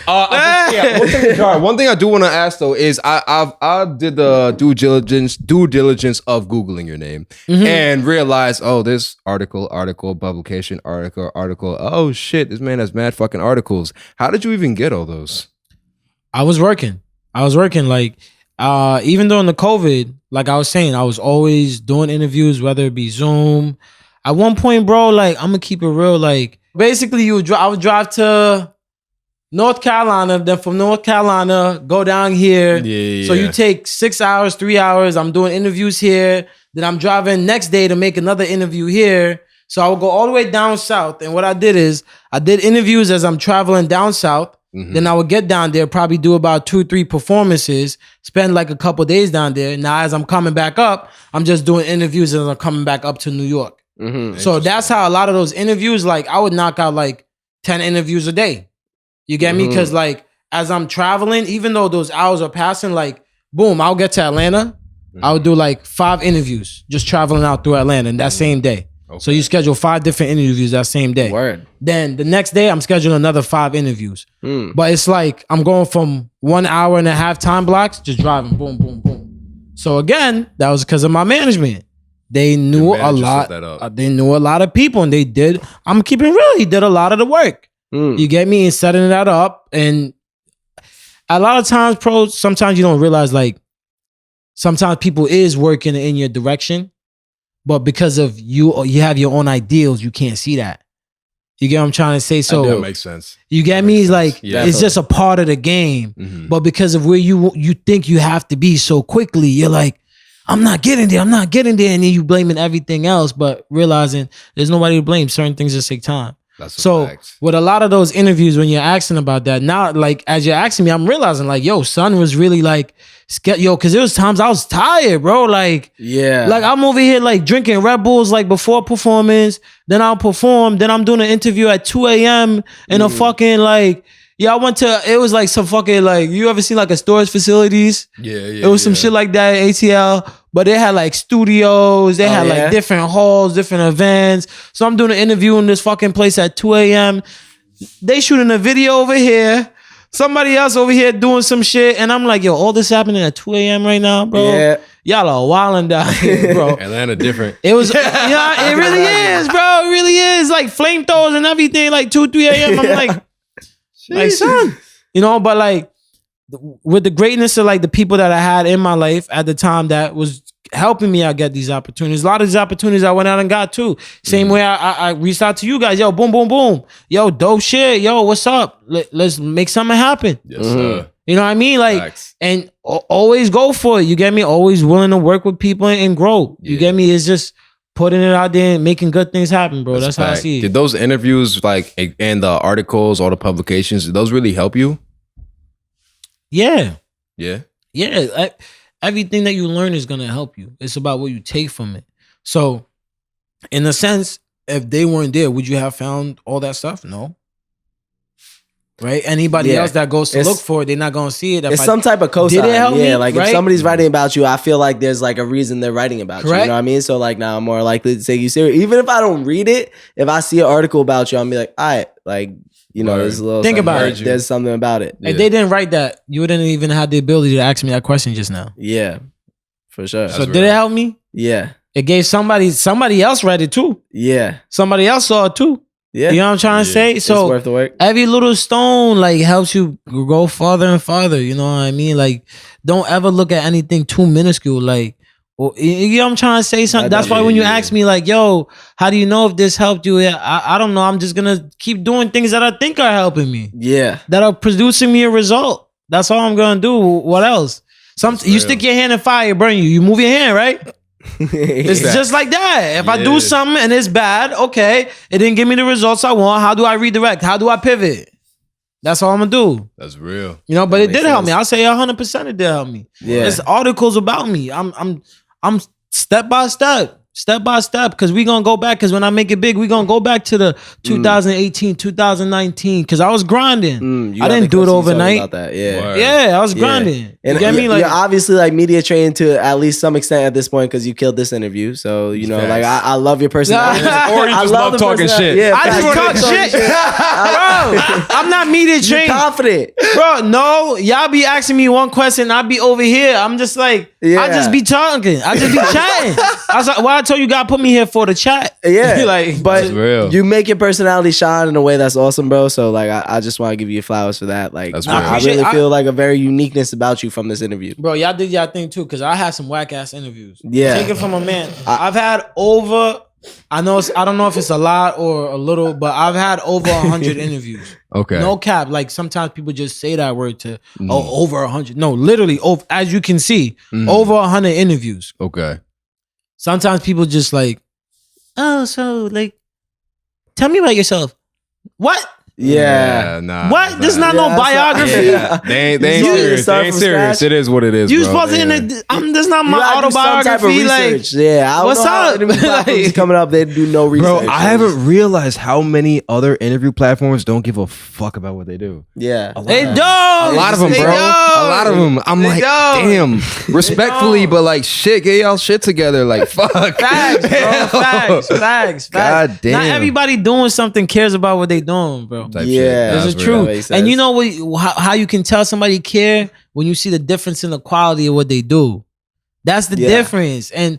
one thing I do want to ask though is I did the due diligence of Googling your name and realized, this article, publication, article. Oh shit, this man has mad fucking articles. How did you even get all those? I was working like. Even during the COVID, like I was saying, I was always doing interviews, whether it be Zoom. At one point, bro, like I'm gonna keep it real. Like basically, I would drive to North Carolina, then from North Carolina go down here. So you take 6 hours, 3 hours. I'm doing interviews here. Then I'm driving next day to make another interview here. So I would go all the way down south. And what I did is I did interviews as I'm traveling down south. Then I would get down there, probably do about 2-3 performances, spend like a couple days down there. Now, as I'm coming back up, I'm just doing interviews as I'm coming back up to New York. So that's how a lot of those interviews, like I would knock out like 10 interviews a day. You get me? Because like as I'm traveling, even though those hours are passing, like boom, I'll get to Atlanta. I would do like 5 interviews just traveling out through Atlanta in that same day. Okay. So you schedule 5 different interviews that same day. Word. Then the next day I'm scheduling another 5 interviews. But it's like I'm going from 1 hour and a half time blocks, just driving, boom, boom, boom. So again, that was because of my management. They knew a lot. They knew a lot of people, and they did. I'm keeping real. He did a lot of the work. You get me? And setting that up. And a lot of times, sometimes you don't realize like sometimes people is working in your direction, but because of you have your own ideals, you can't see that. You get what I'm trying to say? So that makes sense. You get me? Like, it's just a part of the game. But because of where you think you have to be so quickly, you're like, I'm not getting there. And then you blaming everything else, but realizing there's nobody to blame. Certain things just take time. That's so with a lot of those interviews, when you're asking about that, now, like, as you're asking me, I'm realizing, like, yo, son was really like, because there was times I was tired, bro. Like, like I'm over here like drinking Red Bulls like before performance, then I'll perform, then I'm doing an interview at 2 a.m. in a fucking like, I went to, it was like some fucking like, you ever seen like a storage facilities? It was some shit like that at ATL, but they had like studios, they had like different halls, different events. So I'm doing an interview in this fucking place at 2 a.m. They shooting a video over here. Somebody else over here doing some shit. And I'm like, yo, all this happening at 2 a.m. right now, bro? Yeah. Y'all are wilding down here, bro. Atlanta different. It was, it really is, bro. It really is. Like flamethrowers and everything, like 2, 3 a.m. I'm like, son. But like, with the greatness of like the people that I had in my life at the time that was helping me out get these opportunities. A lot of these opportunities I went out and got too. Same way I reached out to you guys. Yo, boom, boom, boom. Yo, dope shit. Yo, what's up? Let's make something happen. Yes, sir. You know what I mean? Like, facts. And always go for it. You get me? Always willing to work with people and grow. You get me? It's just putting it out there and making good things happen, bro. That's how I see it. Did those interviews, like, and the articles, all the publications, did those really help you? Yeah. Yeah? Yeah. Everything that you learn is going to help you. It's about what you take from it. So, in a sense, if they weren't there, would you have found all that stuff? No. Right? Anybody else that goes to look for it, they're not going to see it. It's some type of cosign. Did it help me? Like, if somebody's writing about you, I feel like there's like a reason they're writing about you. You know what I mean? So, like, now I'm more likely to take you serious. Even if I don't read it, if I see an article about you, I'll be like, all right, like, there's a little think about it. There's something about it. If they didn't write that, you wouldn't even have the ability to ask me that question just now. Yeah, for sure. So did it help me? Yeah. It gave somebody else read it too. Yeah. Somebody else saw it too. Yeah. You know what I'm trying to say? So it's worth the work. Every little stone like helps you go farther and farther. You know what I mean? Like, don't ever look at anything too minuscule. Like, you know what I'm trying to say? Something. That's why when you ask me like, yo, how do you know if this helped you? I don't know. I'm just going to keep doing things that I think are helping me. Yeah. That are producing me a result. That's all I'm going to do. What else? You stick your hand in fire, it burn you. You move your hand, right? It's just like that. If I do something and it's bad, okay, it didn't give me the results I want. How do I redirect? How do I pivot? That's all I'm gonna do. That's real. But it did help me. I'll say 100% it did help me. Yeah. There's articles about me. I'm step by step. Because we gonna go back. Because when I make it big, we gonna go back to the 2018, 2019. Because I was grinding. I didn't do it overnight. About that. Yeah, I was grinding. And you get me? Like, you're obviously like media trained to at least some extent at this point because you killed this interview. So like I love your personality. Or you just love talking shit. Yeah, I just talk shit, bro. I'm not media trained. You're confident, bro. No, y'all be asking me one question, I'll be over here. I'm just like, I just be talking. I just be chatting. I was like, well, I told you God put me here for the chat. Yeah, like, but you make your personality shine in a way that's awesome, bro. So like, I just want to give you flowers for that. Like, I really feel like a very uniqueness about you from this interview, bro. Y'all did y'all thing too, because I had some whack ass interviews. Yeah, take it from a man. I've had over. I don't know if it's a lot or a little, but I've had over 100 interviews. Okay, no cap. Like sometimes people just say that word to over 100. No, literally, as you can see, over 100 interviews. Okay. Sometimes people just like, oh, so like, tell me about yourself. What? Yeah. Nah. What? This is not no biography. They ain't serious. They ain't serious. It is what it is. You supposed to this is not my autobiography. Like, yeah. What's up? Like, coming up, they do no research. Bro, I haven't realized how many other interview platforms don't give a fuck about what they do. Yeah. They don't. A lot of them, bro. A lot of them. I'm like, damn. Respectfully, but like, shit, get y'all shit together. Like, fuck. Facts, bro. Facts. God damn. Not everybody doing something cares about what they doing, bro. Yeah, it's the truth. And you know what? How you can tell somebody care when you see the difference in the quality of what they do. That's the difference. And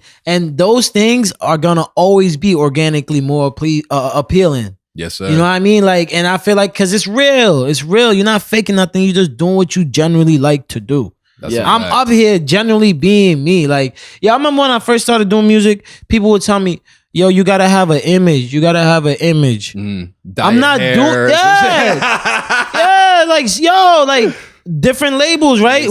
those things are gonna always be organically more appealing. Yes, sir. You know what I mean? Like, and I feel like because it's real. It's real. You're not faking nothing. You're just doing what you generally like to do. I'm up here generally being me. Like, I remember when I first started doing music, people would tell me, yo, you gotta have an image. You gotta have an image. I'm not doing like different labels, right?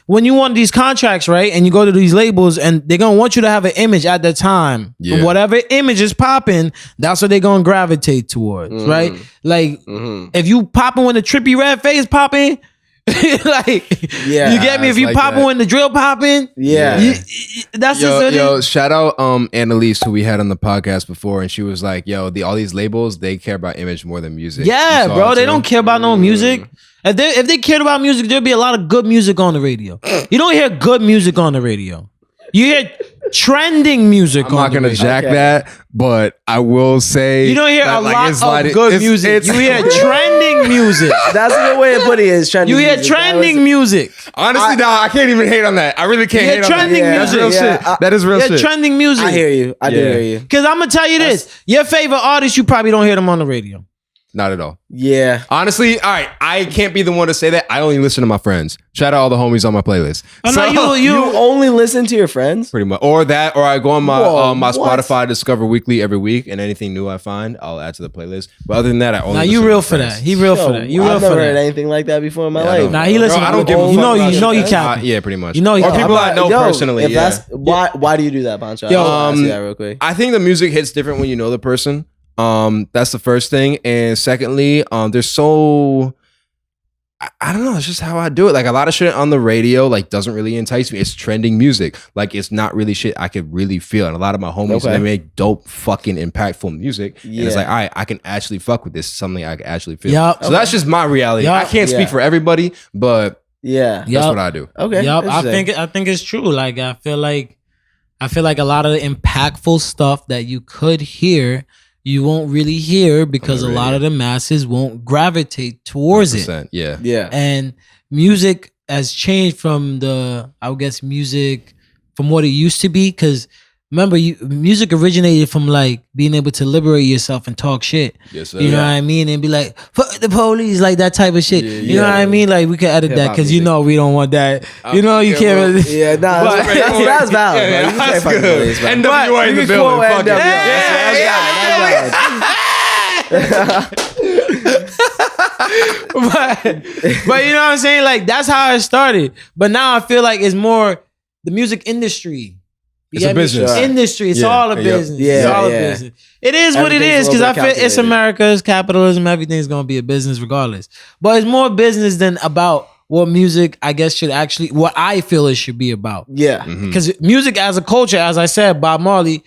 When you want these contracts, right, and you go to these labels and they're gonna want you to have an image at the time. Whatever image is popping, that's what they're gonna gravitate towards, right? Like if you popping when the trippy red face popping, like you get me? If you like popping when the drill popping, that's yo. Shout out Annalise, who we had on the podcast before, and she was like, "Yo, all these labels, they care about image more than music." Yeah, bro, they don't care about no music. If they cared about music, there'd be a lot of good music on the radio. You don't hear good music on the radio. You hear trending music. I'm not gonna jack that, but I will say you don't hear a lot of good music. You hear trending music. That's a good way of putting it. Is trending. You hear trending music. Honestly, I can't even hate on that. I really can't hate on that. Trending music. That's real shit. That is real shit. Trending music. I hear you. I do hear you. Because I'm gonna tell you this: your favorite artist, you probably don't hear them on the radio. Not at all. Yeah. Honestly, all right. I can't be the one to say that. I only listen to my friends. Shout out all the homies on my playlist. You only listen to your friends? Pretty much. Or I go on my Spotify Discover Weekly every week, and anything new I find, I'll add to the playlist. But other than that, I only listen you real for that. He real for that. You real I've for never that. heard anything like that before in my life. Nah, he listen. I don't give a fuck. You know you cap. Yeah, pretty much. You know, or people I know personally. Why do you do that, Pancho? I see that real quick. I think the music hits different when you know the person. That's the first thing, and secondly, there's so I don't know, it's just how I do it. Like a lot of shit on the radio like doesn't really entice me. It's trending music, like it's not really shit I could really feel. And a lot of my homies they make dope fucking impactful music, and it's like, all right, I can actually fuck with this. It's something I can actually feel. So that's just my reality. I can't speak for everybody, but that's what I do. Okay. I think it's true. Like I feel like a lot of the impactful stuff that you could hear, you won't really hear because a lot of the masses won't gravitate towards it. Yeah. And music has changed from music from what it used to be. Because remember, music originated from like being able to liberate yourself and talk shit. Yes, sir. You know what I mean? And be like, fuck the police, like that type of shit. You know what I mean? Like we could edit that because we don't want that. You know, you can't. That's valid. Yeah, you can't fuck the police. NWA in the building. Fuck but you know what I'm saying? Like that's how it started. But now I feel like it's more the music industry. It's a business. Industry. It's all a business. It's all a business. It is what it is because I feel it's America, it's capitalism. Everything's gonna be a business regardless. But it's more business than about what music, I guess, what I feel it should be about. Yeah. Because music as a culture, as I said, Bob Marley.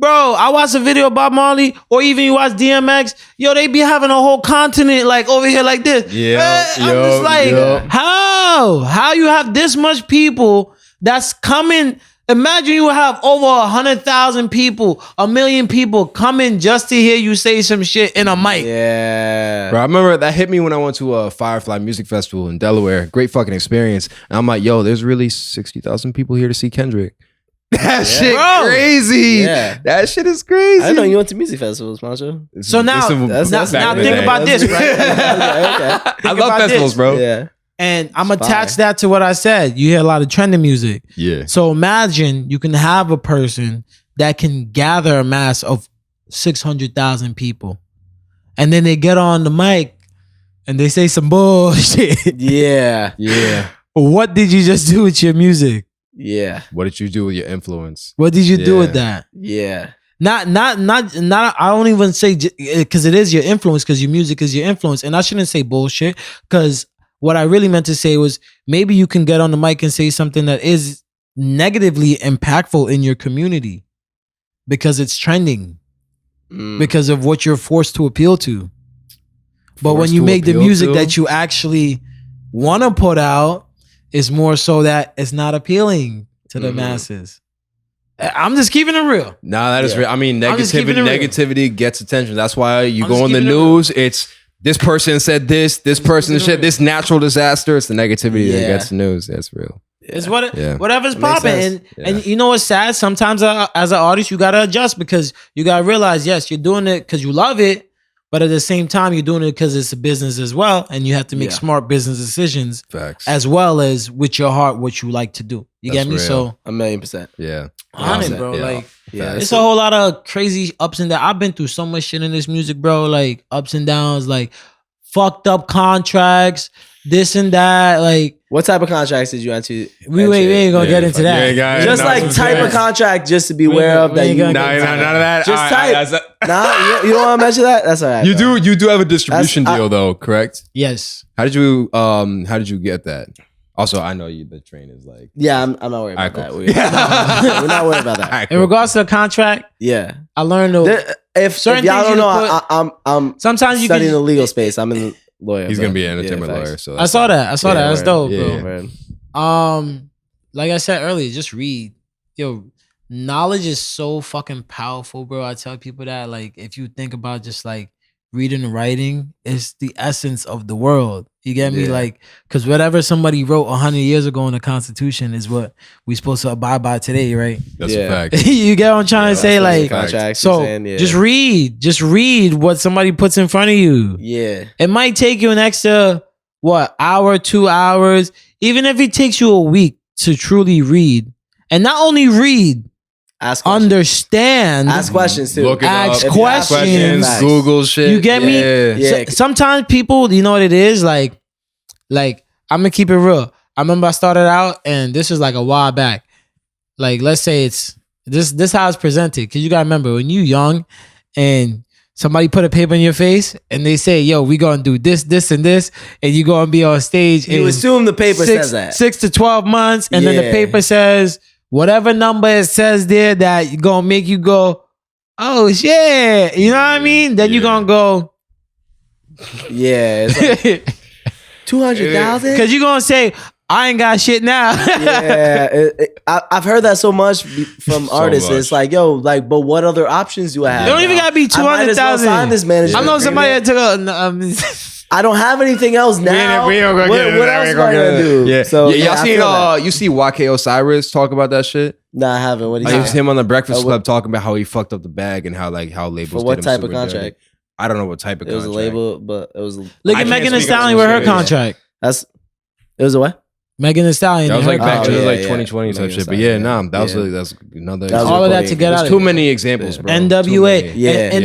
Bro, I watched a video of Bob Marley, or even you watch DMX. Yo, they be having a whole continent like over here like this. I'm just like, how you have this much people that's coming? Imagine you have over 100,000 people, 1 million people coming just to hear you say some shit in a mic. Yeah. Bro, I remember that hit me when I went to a Firefly Music Festival in Delaware. Great fucking experience. And I'm like, yo, there's really 60,000 people here to see Kendrick. That shit crazy. Yeah. That shit is crazy. I didn't know you went to music festivals, Pancho. So now think about this, right? I love festivals, bro. Yeah. And I'm attach that to what I said. You hear a lot of trending music. Yeah. So imagine you can have a person that can gather a mass of 600,000 people. And then they get on the mic and they say some bullshit. Yeah. But what did you just do with your music? Yeah. What did you do with your influence? What did you do with that? Yeah. Not. I don't even say because it is your influence, because your music is your influence, and I shouldn't say bullshit, because what I really meant to say was maybe you can get on the mic and say something that is negatively impactful in your community because it's trending, because of what you're forced to appeal to. But when you make the music that you actually want to put out, it's more so that it's not appealing to the masses. I'm just keeping it real. Nah, that is real. I mean, negativity gets attention. That's why you go on the news. It's this person said this person said this natural disaster. It's the negativity that gets the news. That's real. It's whatever's popping. And you know what's sad? Sometimes as an artist, you got to adjust because you got to realize, yes, you're doing it because you love it, But at the same time, you're doing it because it's a business as well, and you have to make smart business decisions. Facts. As well as with your heart, what you like to do. You get me? Real. So 1,000,000%. Yeah. On it, bro. Yeah. Like, it's a whole lot of crazy ups and downs. I've been through so much shit in this music, bro. Like ups and downs, like fucked up contracts, this and that. Like, what type of contracts did you enter? We ain't gonna get into that. Just like type of contract, just to be aware of that. None of that. Just type. Nah, you don't want to mention that. That's all right. You do have a distribution deal though, correct? Yes. How did you get that? Also, I know the train is like. Yeah, I'm not worried about that. Cool. We're not worried about that. In regards to the contract, I learned if y'all don't know, I'm sometimes you studying the legal space. I'm in the lawyer. He's gonna be an entertainment lawyer. So I saw that. That's dope, bro. Like I said earlier, just read. Yo, knowledge is so fucking powerful, bro. I tell people that, like, if you think about just like reading and writing, it's the essence of the world. You get me? Like, because whatever somebody wrote 100 years ago in the Constitution is what we supposed to abide by today, right? That's a fact. You get what I'm trying to say? Like, so just read what somebody puts in front of you. Yeah. It might take you an extra, hour, 2 hours, even if it takes you a week to truly read. And not only read, understand. Ask questions too. Ask questions. Google shit. You get me? Yeah. Sometimes people, you know what it is? Like I'm gonna keep it real. I remember I started out, and this was like a while back. Like, let's say it's this how it's presented. Cause you gotta remember, when you young and somebody put a paper in your face and they say, yo, we gonna do this, this, and this, and you gonna be on stage. You assume the paper says that. 6 to 12 months, and then the paper says whatever number it says there that gonna make you go, oh shit. You know what I mean? Then you gonna go, it's like 200,000? Because you gonna say, I ain't got shit now. I've heard that so much from artists. It's like, yo, like, but what other options do I have? It don't even gotta be 200,000. Sign this management. I know somebody that took a. I don't have anything else now. What else am I gonna do? Yeah. So y'all you see YK Osiris talk about that shit? Nah, I haven't. What I used him on the Breakfast Club talking about how he fucked up the bag and how labels. For what type of contract? Dirty. I don't know what type of contract. It was a label, but it was. Look at Megan Thee Stallion with her contract. It was a what? Megan Thee Stallion. That was like back to 2020 type shit. But that's another. All of that to get out. There's too many examples, bro. NWA.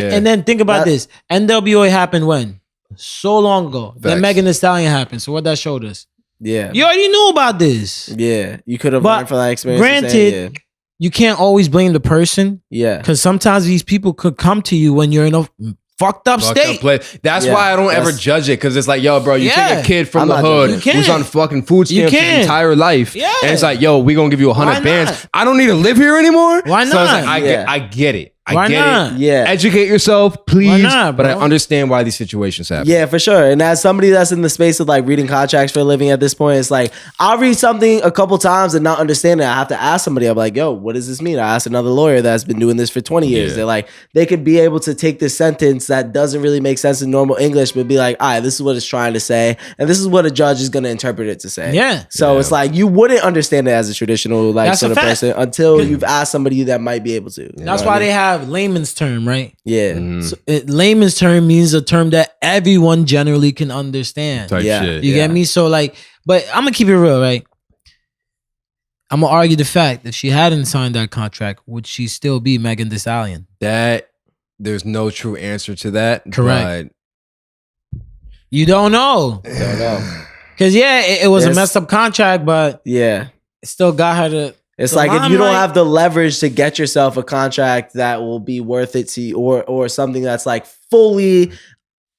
And then think about this. NWA happened when? So long ago. Then Megan Thee Stallion happened. So what that showed us? Yeah. You already knew about this. Yeah. You could have learned from that experience. Granted, you can't always blame the person. Yeah. Because sometimes these people could come to you when you're in a fucked up state. That's why I don't ever judge it, because it's like, yo, bro, you take a kid from the hood who's on fucking food stamps his entire life, and it's like, yo, we gonna give you 100 bands. I don't need to live here anymore. Why not? So it's like, I get it. I get it. Yeah. Educate yourself, please. Not, but I understand why these situations happen. Yeah, for sure. And as somebody that's in the space of like reading contracts for a living at this point, it's like, I'll read something a couple times and not understand it. I have to ask somebody. I'm like, yo, what does this mean? I asked another lawyer that's been doing this for 20 years. They're like, they could be able to take this sentence that doesn't really make sense in normal English, but be like, all right, this is what it's trying to say. And this is what a judge is going to interpret it to say. Yeah. So it's like, you wouldn't understand it as a traditional like sort of person until you've asked somebody that might be able to. That's why they have layman's term. Right? Yeah. So layman's term means a term that everyone generally can understand. Type shit. You get me? So like, but I'm gonna keep it real, right? I'm gonna argue the fact if she hadn't signed that contract, would she still be Megan Thee Stallion? That there's no true answer to that. Correct. You don't know. Don't know. Because it was a messed up contract, but it still got her to. It's like, if you don't have the leverage to get yourself a contract that will be worth it to you, or something that's like fully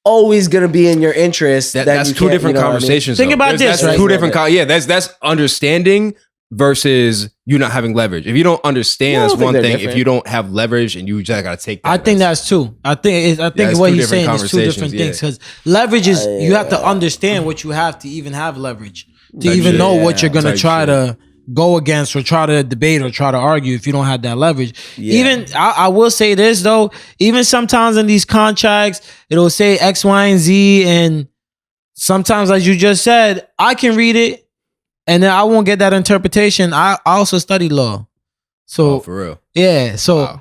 always going to be in your interest. That's two different conversations. Think about this, right? That's two different. That's understanding versus you not having leverage. If you don't understand, that's one thing. Different. If you don't have leverage and you just got to take that. I think that's two. I think what he's saying is two different things. Because leverage is, you have to understand what you have to even have leverage. To even know what you're going to try to go against or try to debate or try to argue if you don't have that leverage. Even I will say this though, even sometimes in these contracts, it'll say X, Y, and Z, and sometimes, as you just said, I can read it and then I won't get that interpretation. I also study law. So for real. Yeah. So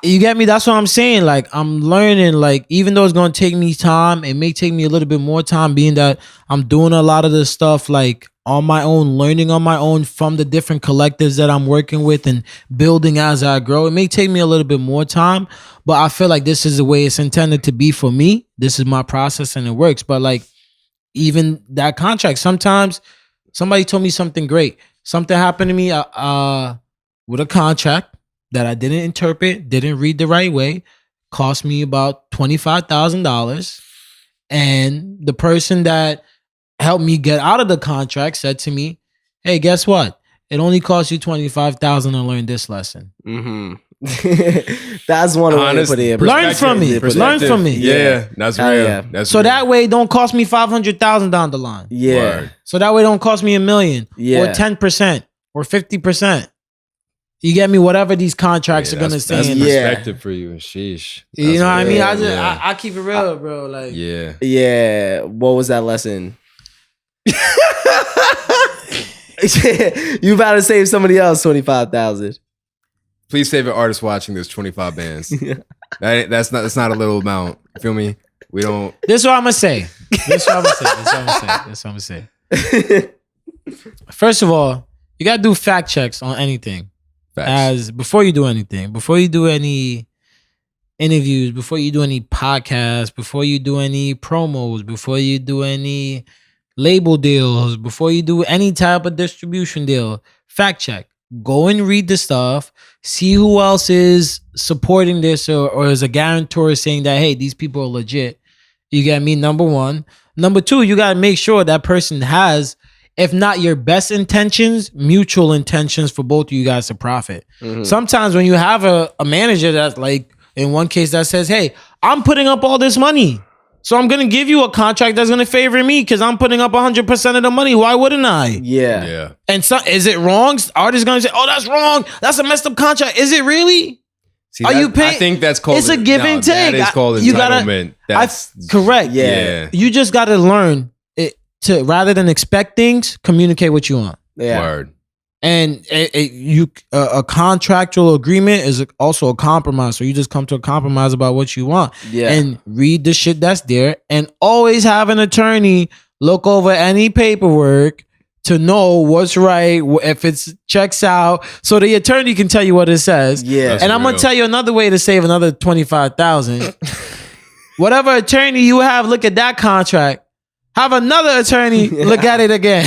You get me? That's what I'm saying. Like, I'm learning, like, even though it's going to take me time, it may take me a little bit more time, being that I'm doing a lot of this stuff, like, on my own, learning on my own from the different collectives that I'm working with and building as I grow. It may take me a little bit more time, but I feel like this is the way it's intended to be for me. This is my process and it works. But like, even that contract, sometimes somebody told me something great. Something happened to me with a contract that I didn't interpret, didn't read the right way, cost me about $25,000. And the person that helped me get out of the contract said to me, hey, guess what? It only cost you $25,000 to learn this lesson. Mm-hmm. That's one way to put it. Learn from me. Learn from me. Yeah, that's real. Yeah. That's so real. that way it don't cost me $500,000 down the line. Yeah. Word. So that way it don't cost me $1 million or 10% or 50%. You get me? Whatever these contracts are gonna say. That's perspective for you. Sheesh. You know what I mean? Yeah. I keep it real, bro. Like, yeah. What was that lesson? You about to save somebody else $25,000. Please save an artist watching this 25 bands. That's not a little amount. You feel me? We don't. This is what I'm gonna say. First of all, you gotta do fact checks on anything. Facts. Before you do anything, before you do any interviews, before you do any podcasts, before you do any promos, before you do any label deals, before you do any type of distribution deal, fact check. Go and read the stuff, see who else is supporting this or is a guarantor saying that, hey, these people are legit. You get me? Number one. Number two, you got to make sure that person has, if not your best intentions, mutual intentions for both of you guys to profit. Mm-hmm. Sometimes when you have a manager that's like, in one case that says, hey, I'm putting up all this money, so I'm going to give you a contract that's going to favor me because I'm putting up 100% of the money. Why wouldn't I? Yeah. And so, is it wrong? Artists going to say, oh, that's wrong. That's a messed up contract. Is it really? See, are you paying? I think that's called. It's a give and take. That is called entitlement. That's correct. Yeah. You just got to learn it to, rather than expect things, communicate what you want. Yeah. Word. And a contractual agreement is also a compromise. So you just come to a compromise about what you want. Yeah. And read the shit that's there. And always have an attorney look over any paperwork to know what's right, if it's checks out. So the attorney can tell you what it says. Yeah. That's and I'm going to tell you another way to save another $25,000. Whatever attorney you have, look at that contract. Have another attorney look at it again.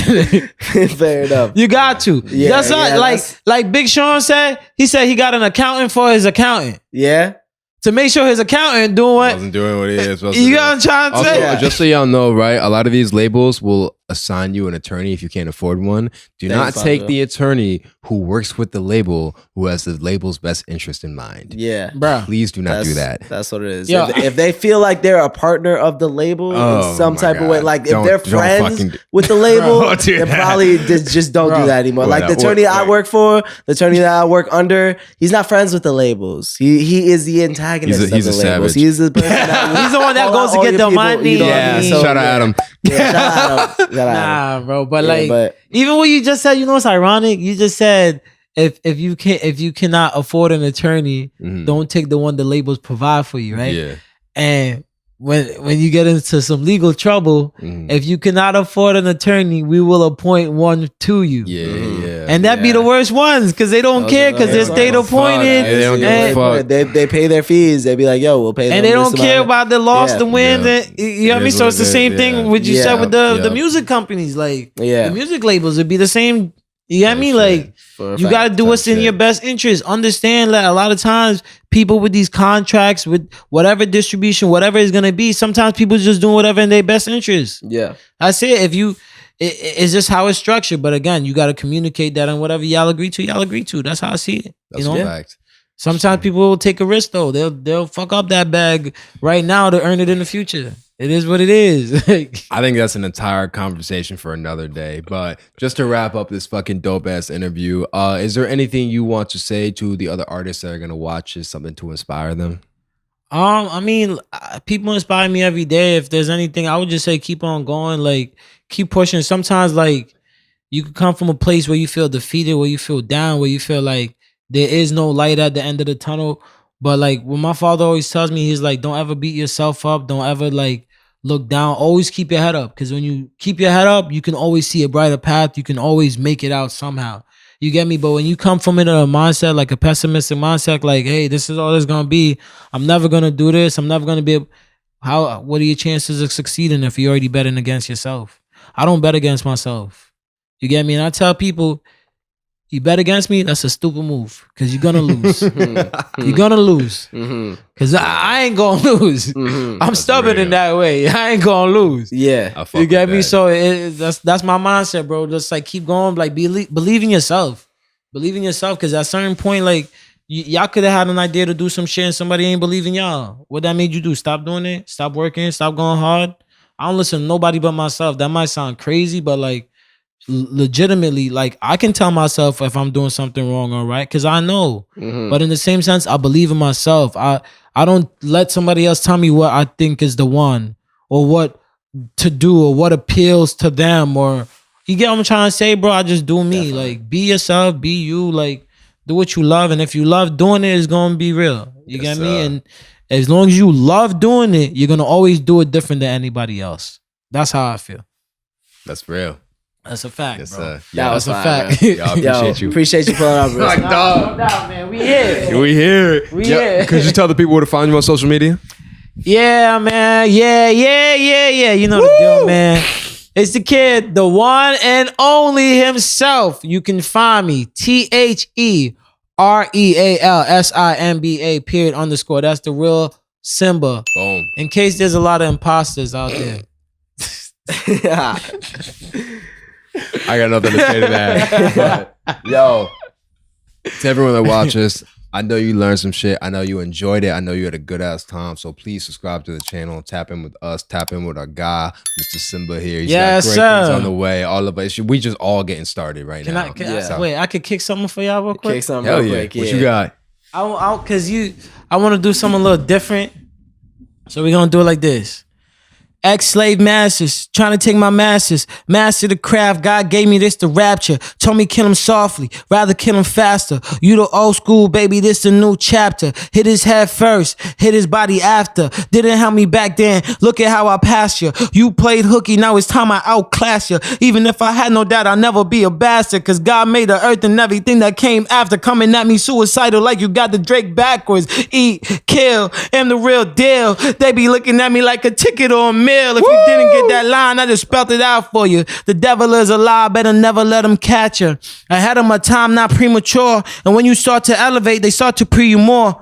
Fair enough. You got to. Yeah, that's not like Big Sean said. He said he got an accountant for his accountant. Yeah. To make sure his accountant doing what? Wasn't doing what he is supposed to do. You got what I'm trying to say? Just so y'all know, right? A lot of these labels will assign you an attorney if you can't afford one. Do not take the attorney who works with the label who has the label's best interest in mind. Yeah. Bro. Please do not do that. That's what it is. Yo, if they feel like they're a partner of the label in some type of way, like if they're friends with the label, they probably just don't do that anymore. Like the attorney I work for, the attorney that I work under, he's not friends with the labels. He is the antagonist of the labels. Savage. He's the person he's the one that goes to get the money. Shout out Adam. Shout out. Nah, bro, but even what you just said, you know, it's ironic. You just said if you cannot afford an attorney, don't take the one the labels provide for you, right? Yeah. And when you get into some legal trouble, if you cannot afford an attorney, we will appoint one to you. Yeah. And that be the worst ones because they don't care because they're state appointed. They don't give a fuck. They pay their fees. They be like, yo, we'll pay them. And they don't care about the loss, the wins. And, you know what I mean? So it's the same thing what you said with the music companies. Like the music labels would be the same. You get me? Like, you got to do what's in your best interest. Understand that a lot of times people with these contracts, with whatever distribution, whatever it's going to be, sometimes people just doing whatever in their best interest. Yeah. I say it's just how it's structured. But again, you got to communicate that and whatever y'all agree to. That's how I see it. That's a fact. Sometimes people will take a risk though. They'll fuck up that bag right now to earn it in the future. It is what it is. I think that's an entire conversation for another day. But just to wrap up this fucking dope ass interview, is there anything you want to say to the other artists that are gonna watch this, something to inspire them? I mean, people inspire me every day. If there's anything, I would just say keep on going, like keep pushing. Sometimes like you could come from a place where you feel defeated, where you feel down, where you feel like there is no light at the end of the tunnel. But like what my father always tells me, he's like, don't ever beat yourself up. Don't ever like look down. Always keep your head up. Because when you keep your head up, you can always see a brighter path. You can always make it out somehow. You get me? But when you come from it in a mindset, like a pessimistic mindset, like, hey, this is all it's going to be. I'm never going to do this. I'm never going to be able. What are your chances of succeeding if you're already betting against yourself? I don't bet against myself. You get me? And I tell people, you bet against me, that's a stupid move. Because you're going to lose. You're going to lose. Because I ain't going to lose. I'm stubborn in that way. I ain't going to lose. Yeah. You get me? So that's my mindset, bro. Just like keep going. Like believe in yourself. Believe in yourself. Because at a certain point, like, y'all could have had an idea to do some shit and somebody ain't believing y'all. What that made you do? Stop doing it? Stop working? Stop going hard? I don't listen to nobody but myself. That might sound crazy, but like, legitimately, like I can tell myself if I'm doing something wrong or right because I know. But in the same sense, I believe in myself. I don't let somebody else tell me what I think is the one or what to do or what appeals to them, or you get what I'm trying to say, bro. I just do me. Definitely. Like be yourself, be you, like do what you love, and if you love doing it, it's gonna be real. You get me? And as long as you love doing it, you're gonna always do it different than anybody else. That's how I feel. That's real. That's a fact, yes, bro. That's a fact. Y'all appreciate you. Appreciate you pulling up, bro. Like, dog. No doubt, man. We here. We here. We here. Could you tell the people where to find you on social media? Yeah, man. Yeah. You know the deal, man. It's the kid, the one and only himself. You can find me. TheRealSimba _. That's the real Simba. Boom. In case there's a lot of imposters out there. I got nothing to say to that. But, yo, to everyone that watches, I know you learned some shit. I know you enjoyed it. I know you had a good ass time. So please subscribe to the channel. Tap in with us. Tap in with our guy, Mr. Simba here. He's got great things on the way. All of us. We just all getting started right now. Wait, I could kick something for y'all real quick? Kick something real quick. What you got? I want to do something a little different. So we're going to do it like this. Ex-slave masters, trying to take my masters. Master the craft, God gave me this to rapture. Told me kill him softly, rather kill him faster. You the old school, baby, this the new chapter. Hit his head first, hit his body after. Didn't help me back then, look at how I passed you. You played hooky, now it's time I outclass you. Even if I had no doubt, I'll never be a bastard. Cause God made the earth and everything that came after. Coming at me suicidal like you got the Drake backwards. Eat, kill, am the real deal. They be looking at me like a ticket or a meal. If you didn't get that line, I just spelled it out for you. The devil is a lie, better never let him catch you. Ahead of my time, not premature. And when you start to elevate, they start to pre you more.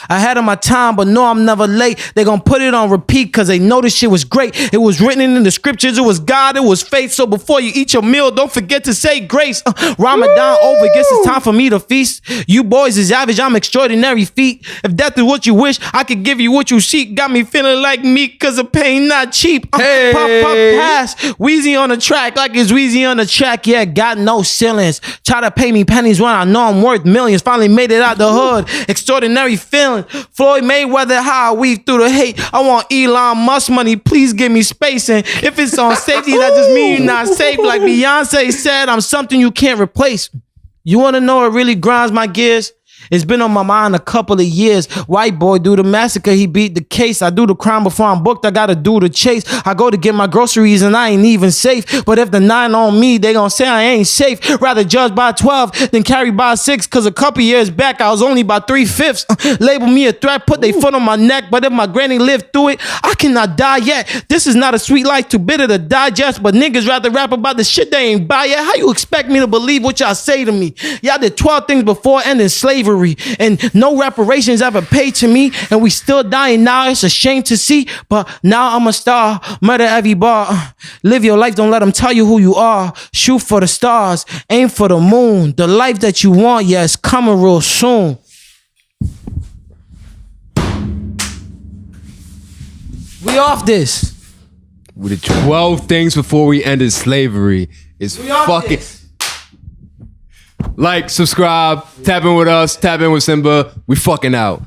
Ahead of my time, but no, I'm never late. They gonna put it on repeat because they know this shit was great. It was written in the scriptures. It was God. It was faith. So before you eat your meal, don't forget to say grace. Ramadan over. Guess it's time for me to feast. You boys is average. I'm extraordinary feat. If death is what you wish, I could give you what you seek. Got me feeling like me because the pain not cheap. Hey. Pop, pass. Wheezy on the track like it's Wheezy on the track. Yeah, got no ceilings. Try to pay me pennies when I know I'm worth millions. Finally made it out the hood. Extraordinary feeling. Floyd Mayweather, how I weave through the hate. I want Elon Musk money. Please give me space. And if it's on safety, that just means you're not safe. Like Beyonce said, I'm something you can't replace. You want to know what really grinds my gears? It's been on my mind a couple of years. White boy do the massacre, he beat the case. I do the crime before I'm booked, I gotta do the chase. I go to get my groceries and I ain't even safe. But if the 9 on me, they gon' say I ain't safe. Rather judge by 12 than carry by 6. Cause a couple years back, I was only by 3/5. Label me a threat, put they foot on my neck. But if my granny lived through it, I cannot die yet. This is not a sweet life, too bitter to digest. But niggas rather rap about the shit they ain't buy yet. How you expect me to believe what y'all say to me? Y'all did 12 things before ending slavery. And no reparations ever paid to me. And we still dying now. It's a shame to see. But now I'm a star. Murder every bar. Live your life. Don't let them tell you who you are. Shoot for the stars. Aim for the moon. The life that you want, yeah, it's coming real soon. We off this. We did 12 things before we ended slavery. It's fucking... This. Like, subscribe, tap in with us, tap in with Simba. We fucking out.